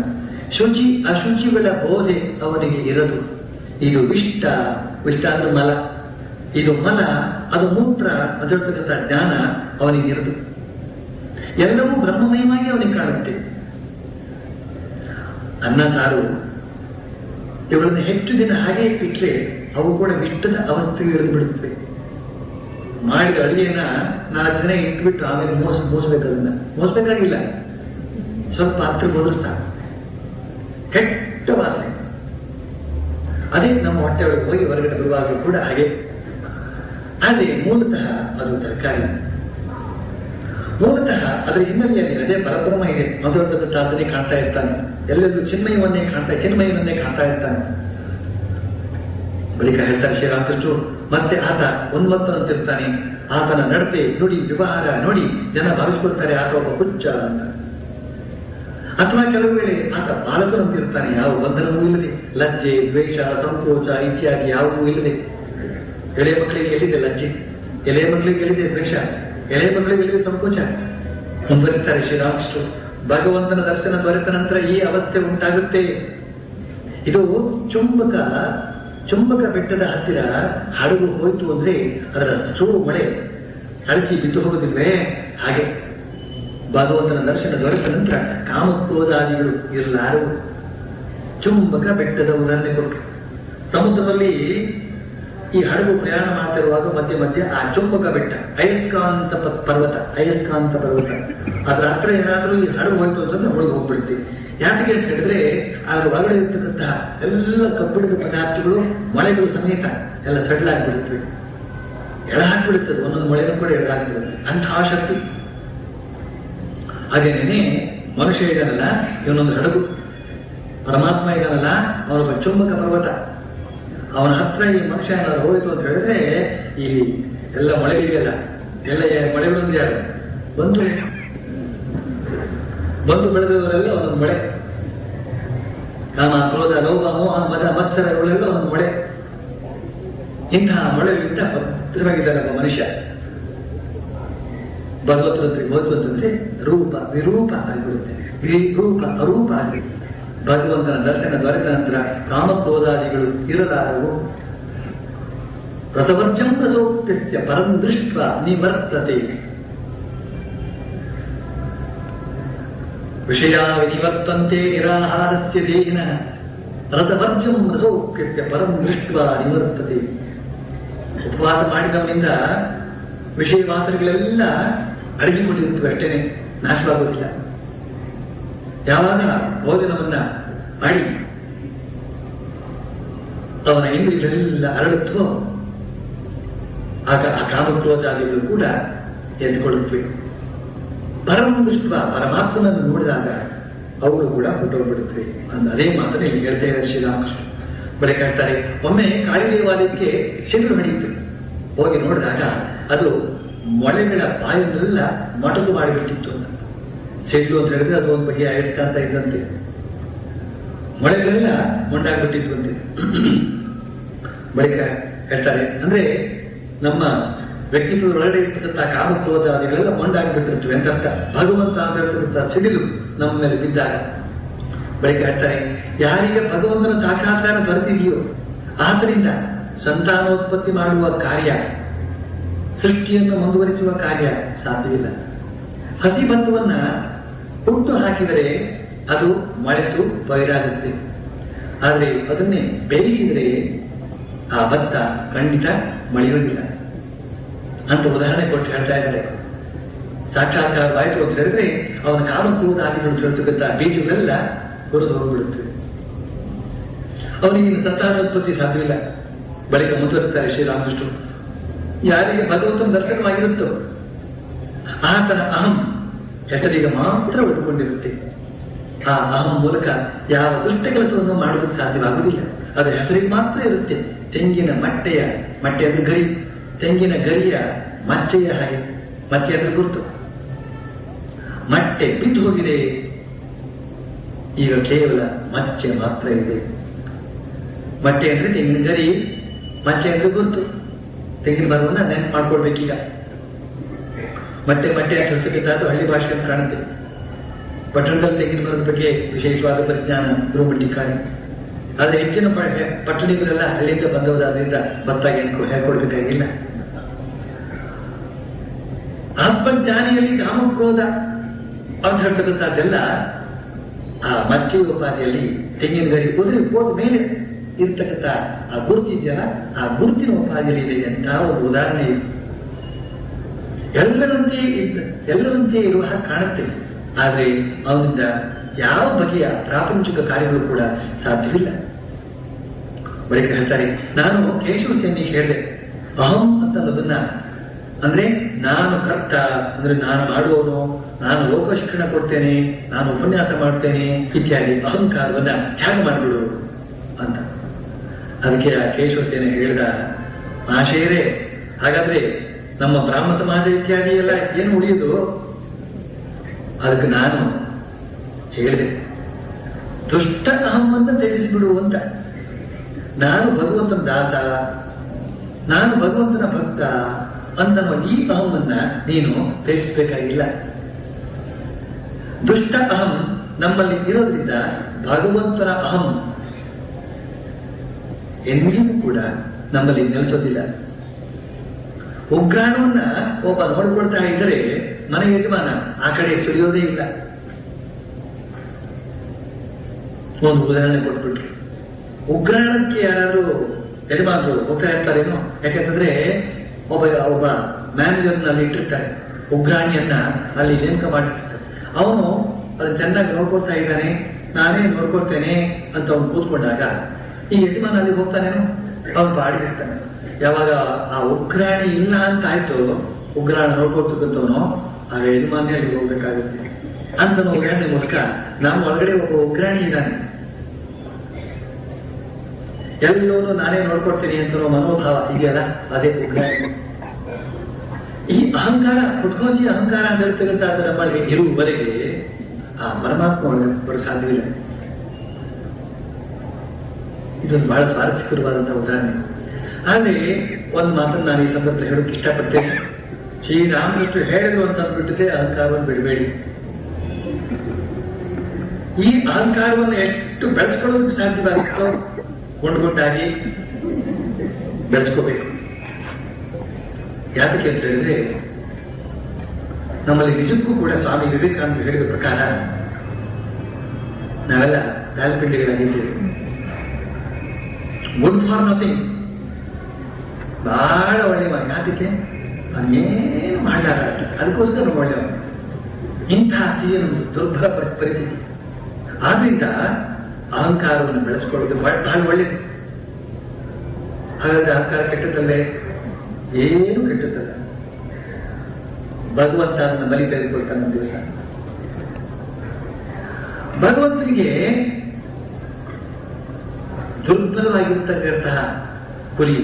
ಶುಚಿ ಅಶುಚಿಗಳ ಬೋಧೆ ಅವನಿಗೆ ಇರದು. ಇದು ವಿಷ್ಟ ಅಂದ್ರೆ ಮಲ, ಇದು ಮಲ, ಅದು ಮೂತ್ರ, ಅದರತಕ್ಕಂಥ ಜ್ಞಾನ ಅವನಿಗೆ ಇರದು. ಎಲ್ಲವೂ ಬ್ರಹ್ಮಮಯವಾಗಿ ಅವನಿಗೆ ಕಾಣುತ್ತೆ. ಅನ್ನ ಸಾರು ಇವುಗಳನ್ನು ಹೆಚ್ಚು ದಿನ ಹಾಗೆ ಇಟ್ಟರೆ ಅವು ಕೂಡ ವಿಷ್ಟದ ಅವಸ್ಥೆಗೆ ಇಳಿದು ಬಿಡುತ್ತವೆ. ಮಾಡಿದ ಅಡುಗೆಯನ್ನ 4 ದಿನ ಇಟ್ಬಿಟ್ಟು ಆಮೇಲೆ ಮೋಸಬೇಕದನ್ನ ಮೋಸಬೇಕಾಗಿಲ್ಲ, ಸ್ವಲ್ಪ ಹತ್ರ ಬೋಧಿಸ್ತಾ ಕೆಟ್ಟ ವಾಸನೆ. ಅದೇ ನಮ್ಮ ಹೊಟ್ಟೆ ಒಳಗೆ ಹೋಗಿ ಹೊರಗಡೆ ಬರುವಾಗ ಕೂಡ ಹಾಗೆ. ಆದರೆ ಮೂಲತಃ ಅದು ತರಕಾರಿ. ಮೂಲತಃ ಅದರ ಹಿನ್ನೆಲೆಯಲ್ಲಿ ಅದೇ ಪರಬ್ರಹ್ಮ ಇದೆ. ಮೊದಲದ ಅದನ್ನೇ ಕಾಣ್ತಾ ಇರ್ತಾನೆ, ಎಲ್ಲೆಲ್ಲೂ ಚಿನ್ಮಯವನ್ನೇ ಕಾಣ್ತಾ ಇರ್ತಾನೆ. ಬಳಿಕ ಹೇಳ್ತಾರೆ ಶ್ರೀರಾಮಕೃಷ್ಣರು, ಮತ್ತೆ ಆತ ಉನ್ಮತ್ತನಂತಿರ್ತಾನೆ. ಆತನ ನಡತೆ, ನುಡಿ, ವ್ಯವಹಾರ ನೋಡಿ ಜನ ಭಾವಿಸ್ಕೊಳ್ತಾರೆ ಆತ ಒಬ್ಬ ಹುಚ್ಚ ಅಂತ. ಅಥವಾ ಕೆಲವು ವೇಳೆ ಆತ ಬಾಲಕನಂತಿರ್ತಾನೆ, ಯಾವ ಬಂಧನವೂ ಇಲ್ಲದೆ, ಲಜ್ಜೆ, ದ್ವೇಷ, ಸಂಕೋಚ ಇತ್ಯಾದಿ ಯಾವುದೂ ಇಲ್ಲದೆ. ಎಳೆಯ ಮಕ್ಕಳಿಗೆ ಎಲ್ಲಿದೆ ಲಜ್ಜೆ, ಎಳೆಯ ಮಕ್ಕಳಿಗೆ ಎಲ್ಲಿದೆ ದ್ವೇಷ, ಎಳೆಯ ಮಕ್ಕಳಿಗೆ ಎಲ್ಲಿದೆ ಸಂಕೋಚ? ಮುಂದುವರಿಸ್ತಾರೆ ಶ್ರೀರಾಮಕೃಷ್ಣರು. ಭಗವಂತನ ದರ್ಶನ ದೊರೆತ ನಂತರ ಈ ಅವಸ್ಥೆ ಉಂಟಾಗುತ್ತೆ. ಇದು ಚುಂಬಕ ಬೆಟ್ಟದ ಹತ್ತಿರ ಹಡಗು ಹೋಯ್ತು ಅಂದ್ರೆ ಅದರ ಸುಳು ಮಳೆ ಹಳಚಿ ಬಿದ್ದು ಹೋಗುದಿಲ್ವೇ? ಹಾಗೆ ಭಗವಂತನ ದರ್ಶನ ದೊರೆತ ನಂತರ ಕಾಮಕ್ರೋಧಾದಿಗಳು ಇರಲಾರವು. ಚುಂಬಕ ಬೆಟ್ಟದ ಉದಾಹರಣೆ ಕೊಟ್ಟು, ಸಮುದ್ರದಲ್ಲಿ ಈ ಹಡಗು ಪ್ರಯಾಣ ಮಾಡ್ತಿರುವಾಗ ಮಧ್ಯೆ ಮಧ್ಯೆ ಆ ಚುಂಬಕ ಬೆಟ್ಟ, ಅಯಸ್ಕಾಂತ ಪರ್ವತ ಅದರ ಹತ್ರ ಏನಾದ್ರೂ ಈ ಹಡಗು ಹೋಯ್ತು ಅಂತಂದ್ರೆ ಒಳಗೆ ಹೋಗ್ಬಿಡ್ತೀವಿ. ಯಾಕೆ ಅಂತ ಹೇಳಿದ್ರೆ ಅದರ ಒಳಗಡೆ ಇರ್ತಕ್ಕಂತಹ ಎಲ್ಲ ಕಬ್ಬಿಣದ ಪದಾರ್ಥಗಳು, ಮಳೆಗಳು ಸಮೇತ ಎಲ್ಲ ಸಡ್ಲಾಗ್ಬಿಡುತ್ತವೆ, ಎಳ ಹಾಕ್ಬಿಡುತ್ತದೆ. ಒಂದೊಂದು ಮಳೆನೂ ಕೂಡ ಎಳಹಾಕ್ಬಿಡುತ್ತೆ, ಅಂತಹ ಶಕ್ತಿ. ಹಾಗೇನೇ ಮನುಷ್ಯ ಇದಾನಲ್ಲ, ಇವನೊಂದು ಹಡಗು. ಪರಮಾತ್ಮ ಇದಾನಲ್ಲ, ಅವನೊಬ್ಬ ಚುಂಬಕ ಪರ್ವತ. ಅವನ ಹತ್ರ ಈ ಮನುಷ್ಯ ಏನಾದ್ರು ಹೋಯಿತು ಅಂತ ಹೇಳಿದ್ರೆ ಈ ಎಲ್ಲ ಮಳೆಗಳಿಗೆಲ್ಲ ಮಳೆಗಳೊಂದು ಯಾರು ಬಂದು ಬೆಳೆದವರೆಲ್ಲ ಒಂದೊಂದು ಮಳೆ. ಕಾಮ, ಕ್ರೋಧ, ಲೋಭ, ಮೋಹ, ಮದ, ಮತ್ಸರ ಇವುಗಳೆಲ್ಲ ಒಂದು ಮಳೆ. ಇಂತಹ ಮಳೆಗಳಿಂದ ಭದ್ರವಾಗಿದ್ದಾನೆ ಒಬ್ಬ ಮನುಷ್ಯ. ಭಗವಂತಂದ್ರೆ ರೂಪ ವಿರೂಪ ಆಗಿಬಿಡುತ್ತೆ, ವಿರೂಪ ಅರೂಪ ಆಗಿ. ಭಗವಂತನ ದರ್ಶನ ದೊರೆತ ನಂತರ ಕಾಮಕ್ರೋಧಾದಿಗಳು ಇರಲಾರವು. ರಸವರ್ಜಂ ರಸೋಕ್ತಿಸ್ಯ ಪರಂ ದೃಷ್ಟ ನಿವರ್ತತೆ. ವಿಷಯ ವಿನಿವರ್ತಂತೆ ನಿರಾಹಾರಸ್ಯ ದೇಹಿನ ರಸವರ್ಜಂ ರಸೋಕ್ತಿಸ್ಯ ಪರಂ ದೃಷ್ಟ ನಿವರ್ತತೆ. ಉಪವಾಸ ಮಾಡಿದವನಿಂದ ವಿಷಯ ವಾಸನೆಗಳೆಲ್ಲ ಅಡಗಿಕೊಂಡಿರುತ್ತವೆ, ಅಷ್ಟೇನೆ, ನಾಶವಾಗುವುದಿಲ್ಲ. ಯಾವಾಗ ಭೋಜನವನ್ನ ಮಾಡಿ ಅವನ ಇಂದ್ರಿಯಗಳೆಲ್ಲ ಅರಳುತ್ತೋ ಆಗ ಆ ಕಾಮಕ್ರೋಧಾದಿಗಳು ಕೂಡ ಎದ್ದುಕೊಳ್ಳುತ್ತವೆ. ಪರಮ ದೃಷ್ಟ ಪರಮಾತ್ಮನನ್ನು ನೋಡಿದಾಗ ಅವುಗಳು ಕೂಡ ಹೊರಟೋಗ್ಬಿಡುತ್ತವೆ. ಅದೇ ಮಾತನ್ನು ಇಲ್ಲಿ ಹೇಳ್ತಾ ಇದ್ದಾರೆ ಶ್ರೀರಾಮಕೃಷ್ಣ. ಬಳಿಕ ಹೇಳ್ತಾರೆ, ಒಮ್ಮೆ ಕಾಳಿ ದೇವಾಲಯಕ್ಕೆ ಸಿಡಿಲು ಹೊಡೆಯಿತು. ಹೋಗಿ ನೋಡಿದಾಗ ಅದು ಮೊಳೆಗಳ ಬಾಯನ್ನೆಲ್ಲ ಮೊಟಕು ಮಾಡಿಬಿಟ್ಟಿತ್ತು ಅಂತ. ಸಿಡಿಲು ಅಂತ ಹೇಳಿದ್ರೆ ಅದು ಒಂದು ಬಗೆಯ ಅಯಸ್ಕಾಂತ ಇದ್ದಂತೆ, ಮೊಳೆಗಳೆಲ್ಲ ಮೊಂಡಾಗ್ಬಿಟ್ಟಿದ್ವಂತೆ. ಬಳಿಕ ಹೇಳ್ತಾರೆ, ಅಂದ್ರೆ ನಮ್ಮ ವ್ಯಕ್ತಿತ್ವದ ಒಳಗಡೆ ಇರ್ತಕ್ಕಂಥ ಕಾಮಕ್ರೋಧಾದಿಗಳೆಲ್ಲ ಮೊಂಡಾಗ್ಬಿಟ್ಟಿರ್ತವೆ ಅಂತ ಭಗವಂತ ಅಂತ ಹೇಳ್ತಕ್ಕಂಥ ಸಿಡಿಲು ನಮ್ಮ ಮೇಲೆ ಬಿದ್ದಾಗ. ಬಳಿಕ ಹೇಳ್ತಾರೆ, ಯಾರಿಗೆ ಭಗವಂತನ ಸಾಕ್ಷಾತ್ಕಾರ ದೊರೆತಿದೆಯೋ ಆದ್ದರಿಂದ ಸಂತಾನೋತ್ಪತ್ತಿ ಮಾಡುವ ಕಾರ್ಯ, ಸೃಷ್ಟಿಯನ್ನು ಮುಂದುವರಿಸುವ ಕಾರ್ಯ ಸಾಧ್ಯವಿಲ್ಲ. ಹಸಿ ಭತ್ತವನ್ನ ಹುಟ್ಟು ಹಾಕಿದರೆ ಅದು ಮಳೆತು ಬಯಲಾಗುತ್ತೆ. ಆದರೆ ಅದನ್ನೇ ಬೇಯಿಸಿದರೆ ಆ ಭತ್ತ ಖಂಡಿತ ಮಳೆಯುವುದಿಲ್ಲ ಅಂತ ಉದಾಹರಣೆ ಕೊಟ್ಟು ಹೇಳ್ತಾ ಇದ್ದಾರೆ. ಸಾಕ್ಷಾತ್ಕಾರವಾಯಿತು ಅಂತ ಹೇಳಿದ್ರೆ ಅವನ ಕಾಮಕ್ರೋಧಾದಿಗಳು ಹೇಳ್ತಕ್ಕಂಥ ಬೀಜಗಳೆಲ್ಲ ಹೊರದು ಹೋಗ್ಬಿಡುತ್ತವೆ, ಅವನಿಗೆ ಸಂತಾನೋತ್ಪತ್ತಿ ಸಾಧ್ಯವಿಲ್ಲ. ಬಳಿಕ ಮುಂದುವರಿಸ್ತಾರೆ ಶ್ರೀರಾಮಕೃಷ್ಣರು, ಯಾರಿಗೆ ಭಗವಂತನ ದರ್ಶನವಾಗಿರುತ್ತೋ ಆತನ ಅಹಂ ಹೆಸರಿಗೆ ಮಾತ್ರ ಉಳಿದುಕೊಂಡಿರುತ್ತೆ. ಆ ಅಹಂ ಮೂಲಕ ಯಾವ ದುಷ್ಟ ಕೆಲಸವನ್ನು ಮಾಡುವುದಕ್ಕೆ ಸಾಧ್ಯವಾಗುವುದಿಲ್ಲ. ಅದು ಹೆಸರಿಗೆ ಮಾತ್ರ ಇರುತ್ತೆ. ತೆಂಗಿನ ಮಟ್ಟೆ ಅಂದ್ರೆ ಗರಿ, ತೆಂಗಿನ ಗರಿಯ ಮಚ್ಚೆಯ ಹಾಗೆ. ಮಚ್ಚೆ ಅಂದ್ರೆ ಗುರುತು. ಮಟ್ಟೆ ಬಿದ್ದು ಹೋಗಿದೆ, ಈಗ ಕೇವಲ ಮಚ್ಚೆ ಮಾತ್ರ ಇದೆ. ಮಟ್ಟೆ ಅಂದ್ರೆ ತೆಂಗಿನ ಗರಿ, ಮಚ್ಚೆ ಅಂದ್ರೆ ಗುರುತು. ತೆಂಗಿನ ಮರವನ್ನ ನೆನಪು ಮಾಡ್ಕೊಳ್ಬೇಕೀಗ. ಮತ್ತೆ ಅಂತ ಹೇಳ್ತಕ್ಕಂಥದ್ದು ಹಳ್ಳಿ ಭಾಷೆ ಅಂತ ಕಾಣುತ್ತೆ. ಪಟ್ಟಣದಲ್ಲಿ ತೆಂಗಿನ ಮರದ ಬಗ್ಗೆ ವಿಶೇಷವಾದ ಪರಿಜ್ಞಾನ ಗೃಹಮಟ್ಟಿ ಕಾಣಿ. ಆದರೆ ಹೆಚ್ಚಿನ ಪಟ್ಟಣಿಗಳೆಲ್ಲ ಹಳ್ಳಿಯಿಂದ ಬಂದವರಾದ್ರಿಂದ ಭತ್ತಾಗಿ ಹೇಳ್ಕೊಳ್ಬೇಕಾಗಿಲ್ಲ. ಆತ್ಮಜ್ಞಾನಿಯಲ್ಲಿ ಕಾಮಕ್ರೋಧ ಅಂತ ಹೇಳ್ತಕ್ಕಂಥದ್ದೆಲ್ಲ ಆ ಮಚ್ಚೆ ಉಪಾಧಿಯಲ್ಲಿ ತೆಂಗಿನ ಗರಿ ಹೋದ ಮೇಲೆ ಇರ್ತಕ್ಕಂಥ ಆ ಗುರುತಿದೆಯಲ್ಲ, ಆ ಗುರುತಿನ ಉಪಾಧಿಯಲ್ಲಿ ಇದೆ ಅಂತ ಒಂದು ಉದಾಹರಣೆ ಇದೆ. ಎಲ್ಲರಂತೆ ಇರುವ ಹಾಗೆ ಕಾಣುತ್ತೆ, ಆದರೆ ಅವನಿಂದ ಯಾವ ಬಗೆಯ ಪ್ರಾಪಂಚಿಕ ಕಾರ್ಯಗಳು ಕೂಡ ಸಾಧ್ಯವಿಲ್ಲ. ಬಳಿಕ ಹೇಳ್ತಾರೆ, ನಾನು ಕೇಶವ ಸೇನಿ ಹೇಳಿದೆ, ಅಹಂ ಅಂತ ಅನ್ನೋದನ್ನ ಅಂದ್ರೆ ನಾನು ಕರ್ತ, ಅಂದ್ರೆ ನಾನು ಮಾಡುವವನು, ನಾನು ಲೋಕ ಶಿಕ್ಷಣ ಕೊಡ್ತೇನೆ, ನಾನು ಉಪನ್ಯಾಸ ಮಾಡ್ತೇನೆ ಇತ್ಯಾದಿ ಅಹಂಕಾರವನ್ನ ತ್ಯಾಗ ಮಾಡಿಬಿಡು ಅಂತ. ಅದಕ್ಕೆ ಆ ಕೇಶವಸೇನೆ ಹೇಳಿದ, ಆಶಯರೇ, ಹಾಗಾದ್ರೆ ನಮ್ಮ ಬ್ರಾಹ್ಮ ಸಮಾಜ ಇತ್ಯಾದಿ ಎಲ್ಲ ಏನು ಉಳಿಯುವುದು? ಅದಕ್ಕೆ ನಾನು ಹೇಳಿದೆ, ದುಷ್ಟ ಅಹಮ್ಮನ್ನ ತ್ಯಜಿಸಿಬಿಡು ಅಂತ. ನಾನು ಭಗವಂತನ ದಾಸ, ನಾನು ಭಗವಂತನ ಭಕ್ತ ಅಂತನ್ನುವ ಈ ಅಹಮ್ಮನ್ನ ನೀನು ತ್ಯಜಿಸಬೇಕಾಗಿಲ್ಲ. ದುಷ್ಟ ಅಹಂ ನಮ್ಮಲ್ಲಿ ಇರೋದ್ರಿಂದ ಭಗವಂತನ ಅಹಂ ಎಂದಿಗೂ ಕೂಡ ನಮ್ಮಲ್ಲಿ ನೆಲೆಸೋದಿಲ್ಲ. ಉಗ್ರಾಣವನ್ನ ಒಬ್ಬ ನೋಡ್ಕೊಳ್ತಾ ಇದ್ದರೆ ಮನೆ ಯಜಮಾನ ಆ ಕಡೆ ಸುರಿಯೋದೇ ಇಲ್ಲ. ಒಂದು ಉದಾಹರಣೆ ಕೊಟ್ಬಿಟ್ರು. ಉಗ್ರಾಣಕ್ಕೆ ಯಾರಾದ್ರೂ ಯಜಮಾನರು ಹೋಗ್ತಾ ಇರ್ತಾರೇನೋ, ಯಾಕಂತಂದ್ರೆ ಒಬ್ಬ ಮ್ಯಾನೇಜರ್ನಲ್ಲಿ ಇಟ್ಟಿರ್ತಾರೆ, ಉಗ್ರಾಣಿಯನ್ನ ಅಲ್ಲಿ ನೇಮಕ ಮಾಡಿರ್ತಾರೆ. ಅವನು ಅದನ್ನ ಚೆನ್ನಾಗಿ ನೋಡ್ಕೊಳ್ತಾ ಇದ್ದಾನೆ, ನಾನೇ ನೋಡ್ಕೊಳ್ತೇನೆ ಅಂತ ಅವನು ಕೂತ್ಕೊಂಡಾಗ ಈ ಯಜಮಾನ ಅಲ್ಲಿ ಹೋಗ್ತಾನೇನೋ, ಅವನು ಬಾಡಿಗಿರ್ತಾನೆ. ಯಾವಾಗ ಆ ಉಗ್ರಾಣಿ ಇಲ್ಲ ಅಂತ ಆಯ್ತು, ಉಗ್ರಾಣ ನೋಡ್ಕೊಳ್ತಕ್ಕಂಥವನು ಆ ಯಜಮಾನೇ ಅಲ್ಲಿ ಹೋಗ್ಬೇಕಾಗುತ್ತೆ ಅಂತ ಉಗ್ರಾಣಿ ಮೂಲಕ ನಮ್ಮ ಒಳಗಡೆ ಒಬ್ಬ ಉಗ್ರಾಣಿ ಇದ್ದಾನೆ, ಎಲ್ಲರೂ ನಾನೇ ನೋಡ್ಕೊಡ್ತೀನಿ ಅಂತ ಮನೋಭಾವ ಇದೆಯಲ್ಲ, ಅದೇ ಉಗ್ರಾಣಿ. ಈ ಅಹಂಕಾರ, ಹುಟ್ಕೋಸಿ ಅಹಂಕಾರ ಅಂತ ಹೇಳ್ತಕ್ಕಂಥ ನಮ್ಮಲ್ಲಿ ಇರುವವರೆಗೆ ಆ ಪರಮಾತ್ಮ ಬರೋ ಸಾಧ್ಯವಿಲ್ಲ. ಇದೊಂದು ಬಹಳ ಸ್ವಾರಸ್ಯಕರವಾದಂತಹ ಉದಾಹರಣೆ. ಆದ್ರೆ ಒಂದು ಮಾತನ್ನು ನಾನು ಈ ಸಂದರ್ಭದಲ್ಲಿ ಹೇಳೋಕೆ ಇಷ್ಟಪಡ್ತೇನೆ. ಶ್ರೀರಾಮಕೃಷ್ಣ ಹೇಳಿದ್ರು ಅಂತ ಅಂದ್ಬಿಟ್ಟಿದೆ, ಅಹಂಕಾರವನ್ನು ಬಿಡಬೇಡಿ. ಈ ಅಹಂಕಾರವನ್ನು ಎಷ್ಟು ಬೆಳೆಸ್ಕೊಳ್ಳೋದಕ್ಕೆ ಸಾಧ್ಯವಾಗುತ್ತೋ ಕೊಂಡ್ಕೊಂಡಾಗಿ ಬೆಳೆಸ್ಕೋಬೇಕು. ಯಾತಕ್ಕೆ ಅಂತ ಹೇಳಿದ್ರೆ, ನಮ್ಮಲ್ಲಿ ನಿಜಕ್ಕೂ ಕೂಡ ಸ್ವಾಮಿ ವಿವೇಕಾನಂದ ಹೇಳಿದ ಪ್ರಕಾರ ನಾವೆಲ್ಲ ದಾಲ್ಪಿಂಡಿಗಳಾಗಿದ್ದೇವೆ. ಗುಡ್ ಫಾರ್ ನಥಿಂಗ್, ಬಹಳ ಒಳ್ಳೆಯವ. ಯಾತಕ್ಕೆ? ಅವನೇನು ಮಾಡಲಾರ, ಅದಕ್ಕೋಸ್ಕರ ಒಳ್ಳೆಯವ. ಇಂತಹ ಸ್ಥಿತಿಯ ದುರ್ಬಲ ಪರಿಸ್ಥಿತಿ. ಆದ್ರಿಂದ ಅಹಂಕಾರವನ್ನು ಬೆಳೆಸ್ಕೊಳ್ಳೋದು ಬಹಳ ಒಳ್ಳೆಯದು. ಹಾಗಾದ್ರೆ ಅಹಂಕಾರ ಕೆಟ್ಟದಲ್ಲೇ? ಏನು ಕೆಟ್ಟದಲ್ಲ. ಭಗವಂತ ನನ್ನ ಬಲಿ ತೆಗೆದುಕೊಳ್ತಾನೆ ಒಂದು ದಿವಸ. ಭಗವಂತನಿಗೆ ದುರ್ಬಲವಾಗಿರ್ತಕ್ಕಂತಹ ಕುರಿ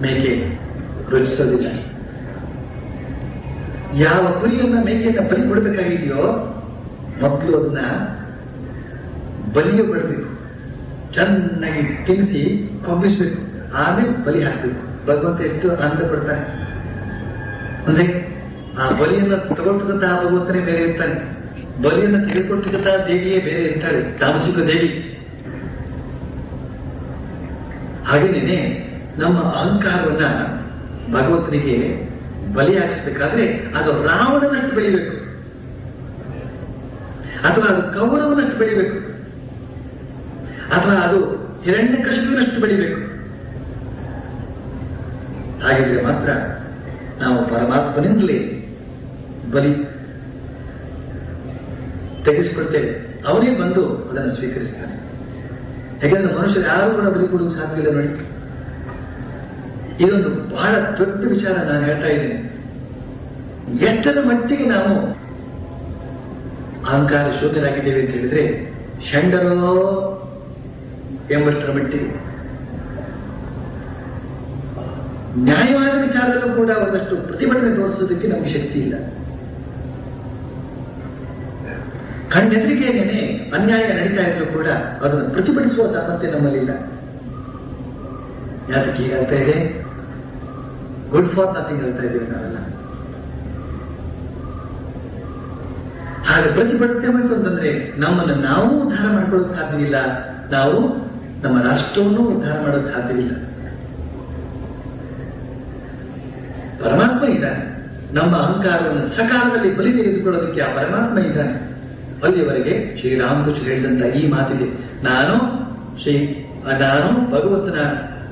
ಮೇಕೆ ರುಚಿಸೋದಿಲ್ಲ. ಯಾವ ಕುರಿಯನ್ನ ಮೇಕೆಯನ್ನ ಬಲಿ ಕೊಡಬೇಕಾಗಿದೆಯೋ ಮೊದಲು ಅದನ್ನ ಬಲಿಗೆ ಬಿಡಬೇಕು, ಚೆನ್ನಾಗಿ ತಿನ್ನಿಸಿ ಕೊಂಬಿಸ್ಬೇಕು, ಆಮೇಲೆ ಬಲಿ ಹಾಕ್ಬೇಕು. ಭಗವಂತ ಎಷ್ಟು ಆನಂದ ಪಡ್ತಾನೆ ಅಂದ್ರೆ, ಆ ಬಲಿಯನ್ನು ತಗೊಳ್ತಕ್ಕಂತಹ ಭಗವಂತನೇ ಬೇರೆ ಇರ್ತಾನೆ, ಬಲಿಯನ್ನು ತೆಗೆದುಕೊಳ್ತಕ್ಕಂತಹ ದೇವಿಯೇ ಬೇರೆ ಇರ್ತಾಳೆ, ತಾಮಸಿಕ ದೇವಿ. ಹಾಗೇನೆ ನಮ್ಮ ಅಹಂಕಾರವನ್ನ ಭಗವಂತನಿಗೆ ಬಲಿಯಾಗಿಸಬೇಕಾದ್ರೆ ಅದು ರಾವಣನಷ್ಟು ಬೆಳಿಬೇಕು, ಅಥವಾ ಅದು ಕೌರವನಷ್ಟು ಬೆಳಿಬೇಕು, ಅಥವಾ ಅದು ಹಿರಣ್ಯಕಶಿಪುವಿನಷ್ಟು ಬೆಳಿಬೇಕು. ಹಾಗಿದ್ರೆ ಮಾತ್ರ ನಾವು ಪರಮಾತ್ಮನಿಂದಲೇ ಬಲಿ ತೆಗೆಸಿಕೊಳ್ತೇವೆ. ಅವನೇ ಬಂದು ಅದನ್ನು ಸ್ವೀಕರಿಸ್ತಾನೆ. ಯಾಕಂದ್ರೆ ಮನುಷ್ಯರು ಯಾರು ಕೂಡ ಬಲಿ ಕೊಡೋದು ಸಾಧ್ಯವಿಲ್ಲ ನೋಡಿ. ಇದೊಂದು ಬಹಳ ದೊಡ್ಡ ವಿಚಾರ ನಾನು ಹೇಳ್ತಾ ಇದ್ದೇನೆ. ಎಷ್ಟರ ಮಟ್ಟಿಗೆ ನಾವು ಅಹಂಕಾರ ಶೂನ್ಯರಾಗಿದ್ದೇವೆ ಅಂತ ಹೇಳಿದ್ರೆ, ಷಂಡರೋ ಎಂಬಷ್ಟರ ಮಟ್ಟಿಗೆ. ನ್ಯಾಯವಾದ ವಿಚಾರದಲ್ಲೂ ಕೂಡ ಒಂದಷ್ಟು ಪ್ರತಿಭಟನೆ ತೋರಿಸೋದಕ್ಕೆ ನಮಗೆ ಶಕ್ತಿ ಇಲ್ಲ. ಕಣ್ಣೆದುರಿಗೇನೆ ಅನ್ಯಾಯ ನಡೀತಾ ಇದ್ರು ಕೂಡ ಅದನ್ನು ಪ್ರತಿಭಟಿಸುವ ಸಾಮರ್ಥ್ಯ ನಮ್ಮಲ್ಲಿಲ್ಲ. ಯಾತಕ್ಕೆ ಹೀಗಾಗ್ತಾ ಇದೆ? ಗುಡ್ ಫಾರ್ ನಥಿಂಗ್ ಹೇಳ್ತಾ ಇದ್ದೀವಿ ನಾವೆಲ್ಲ. ಹಾಗೆ ಪ್ರತಿಭಟಿಸ್ತೇವೆ ಅಂತಂದ್ರೆ ನಮ್ಮನ್ನು ನಾವು ಉದ್ಧಾರ ಮಾಡ್ಕೊಳ್ಳೋಕೆ ಸಾಧ್ಯವಿಲ್ಲ, ನಾವು ನಮ್ಮ ರಾಷ್ಟ್ರವನ್ನು ಉದ್ಧಾರ ಮಾಡೋಕೆ ಸಾಧ್ಯವಿಲ್ಲ. ಪರಮಾತ್ಮ ಇದ್ದಾನೆ. ನಮ್ಮ ಅಹಂಕಾರವನ್ನು ಸಕಾಲದಲ್ಲಿ ಬಲಿ ತೆಗೆದುಕೊಳ್ಳೋದಕ್ಕೆ ಆ ಪರಮಾತ್ಮ ಇದ್ದಾನೆ. ಅಲ್ಲಿಯವರೆಗೆ ಶ್ರೀರಾಮಕೃಷ್ಣ ಹೇಳಿದಂತ ಈ ಮಾತಿದೆ, ನಾನು ಭಗವಂತನ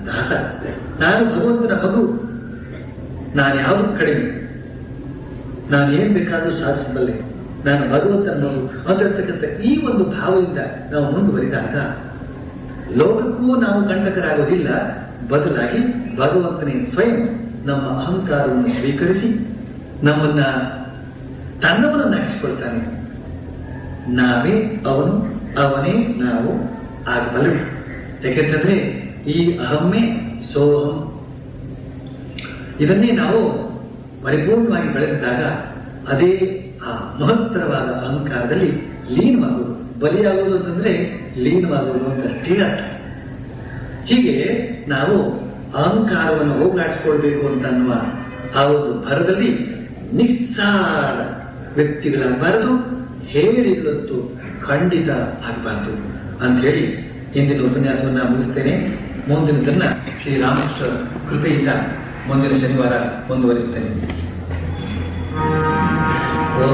ದಾಸ, ನಾನು ಭಗವಂತನ ಮಗು, ನಾನು ಯಾವುದು ಕಡಿಮೆ, ನಾನು ಏನ್ ಬೇಕಾದ್ರೂ ಸಾಧಿಸಬಲ್ಲೆ, ನಾನು ಭಗವಂತನ ಮಗು ಅಂತಿರ್ತಕ್ಕಂಥ ಈ ಒಂದು ಭಾವದಿಂದ ನಾವು ಮುಂದುವರಿದಾಗ ಲೋಕಕ್ಕೂ ನಾವು ಕಂಟಕರಾಗೋದಿಲ್ಲ, ಬದಲಾಗಿ ಭಗವಂತನೇ ಸ್ವಯಂ ನಮ್ಮ ಅಹಂಕಾರವನ್ನು ಸ್ವೀಕರಿಸಿ ನಮ್ಮನ್ನ ತನ್ನವರನ್ನಾಗಿಸಿಕೊಳ್ತಾನೆ. ನಾವೇ ಅವನು, ಅವನೇ ನಾವು ಆಗಬಲ್ಲರು. ಯಾಕೆಂತಂದ್ರೆ ಈ ಅಹಮ್ಮೇ ಸೋಹಂ, ಇದನ್ನೇ ನಾವು ಪರಿಪೂರ್ಣವಾಗಿ ಬೆಳೆಸಿದಾಗ ಅದೇ ಆ ಮಹತ್ತರವಾದ ಅಹಂಕಾರದಲ್ಲಿ ಲೀನವಾಗುವುದು. ಬಲಿಯಾಗುವುದು ಅಂತಂದ್ರೆ ಲೀನವಾಗುವುದು ಅಂತ ಅಷ್ಟೇ ಅರ್ಥ. ಹೀಗೆ ನಾವು ಅಹಂಕಾರವನ್ನು ಹೋಗಲಾಡಿಸಿಕೊಳ್ಬೇಕು ಅಂತ ಅನ್ನುವ ಆ ಒಂದು ಭರದಲ್ಲಿ ನಿಸ್ಸಾರ ವ್ಯಕ್ತಿಗಳಾಗಬಾರದು, ಹೇಳಿರುವಂತೂ ಖಂಡಿತ ಆಗಬಾರದು ಅಂತ ಹೇಳಿ ಇಂದಿನ ಉಪನ್ಯಾಸವನ್ನ ಮುಗಿಸ್ತೇನೆ. ಮುಂದಿನದನ್ನ ಶ್ರೀರಾಮಕೃಷ್ಣ ಕೃಪೆಯಿಂದ ಮುಂದಿನ ಶನಿವಾರ ಮುಂದುವರಿಸ್ತೇನೆ. ಓ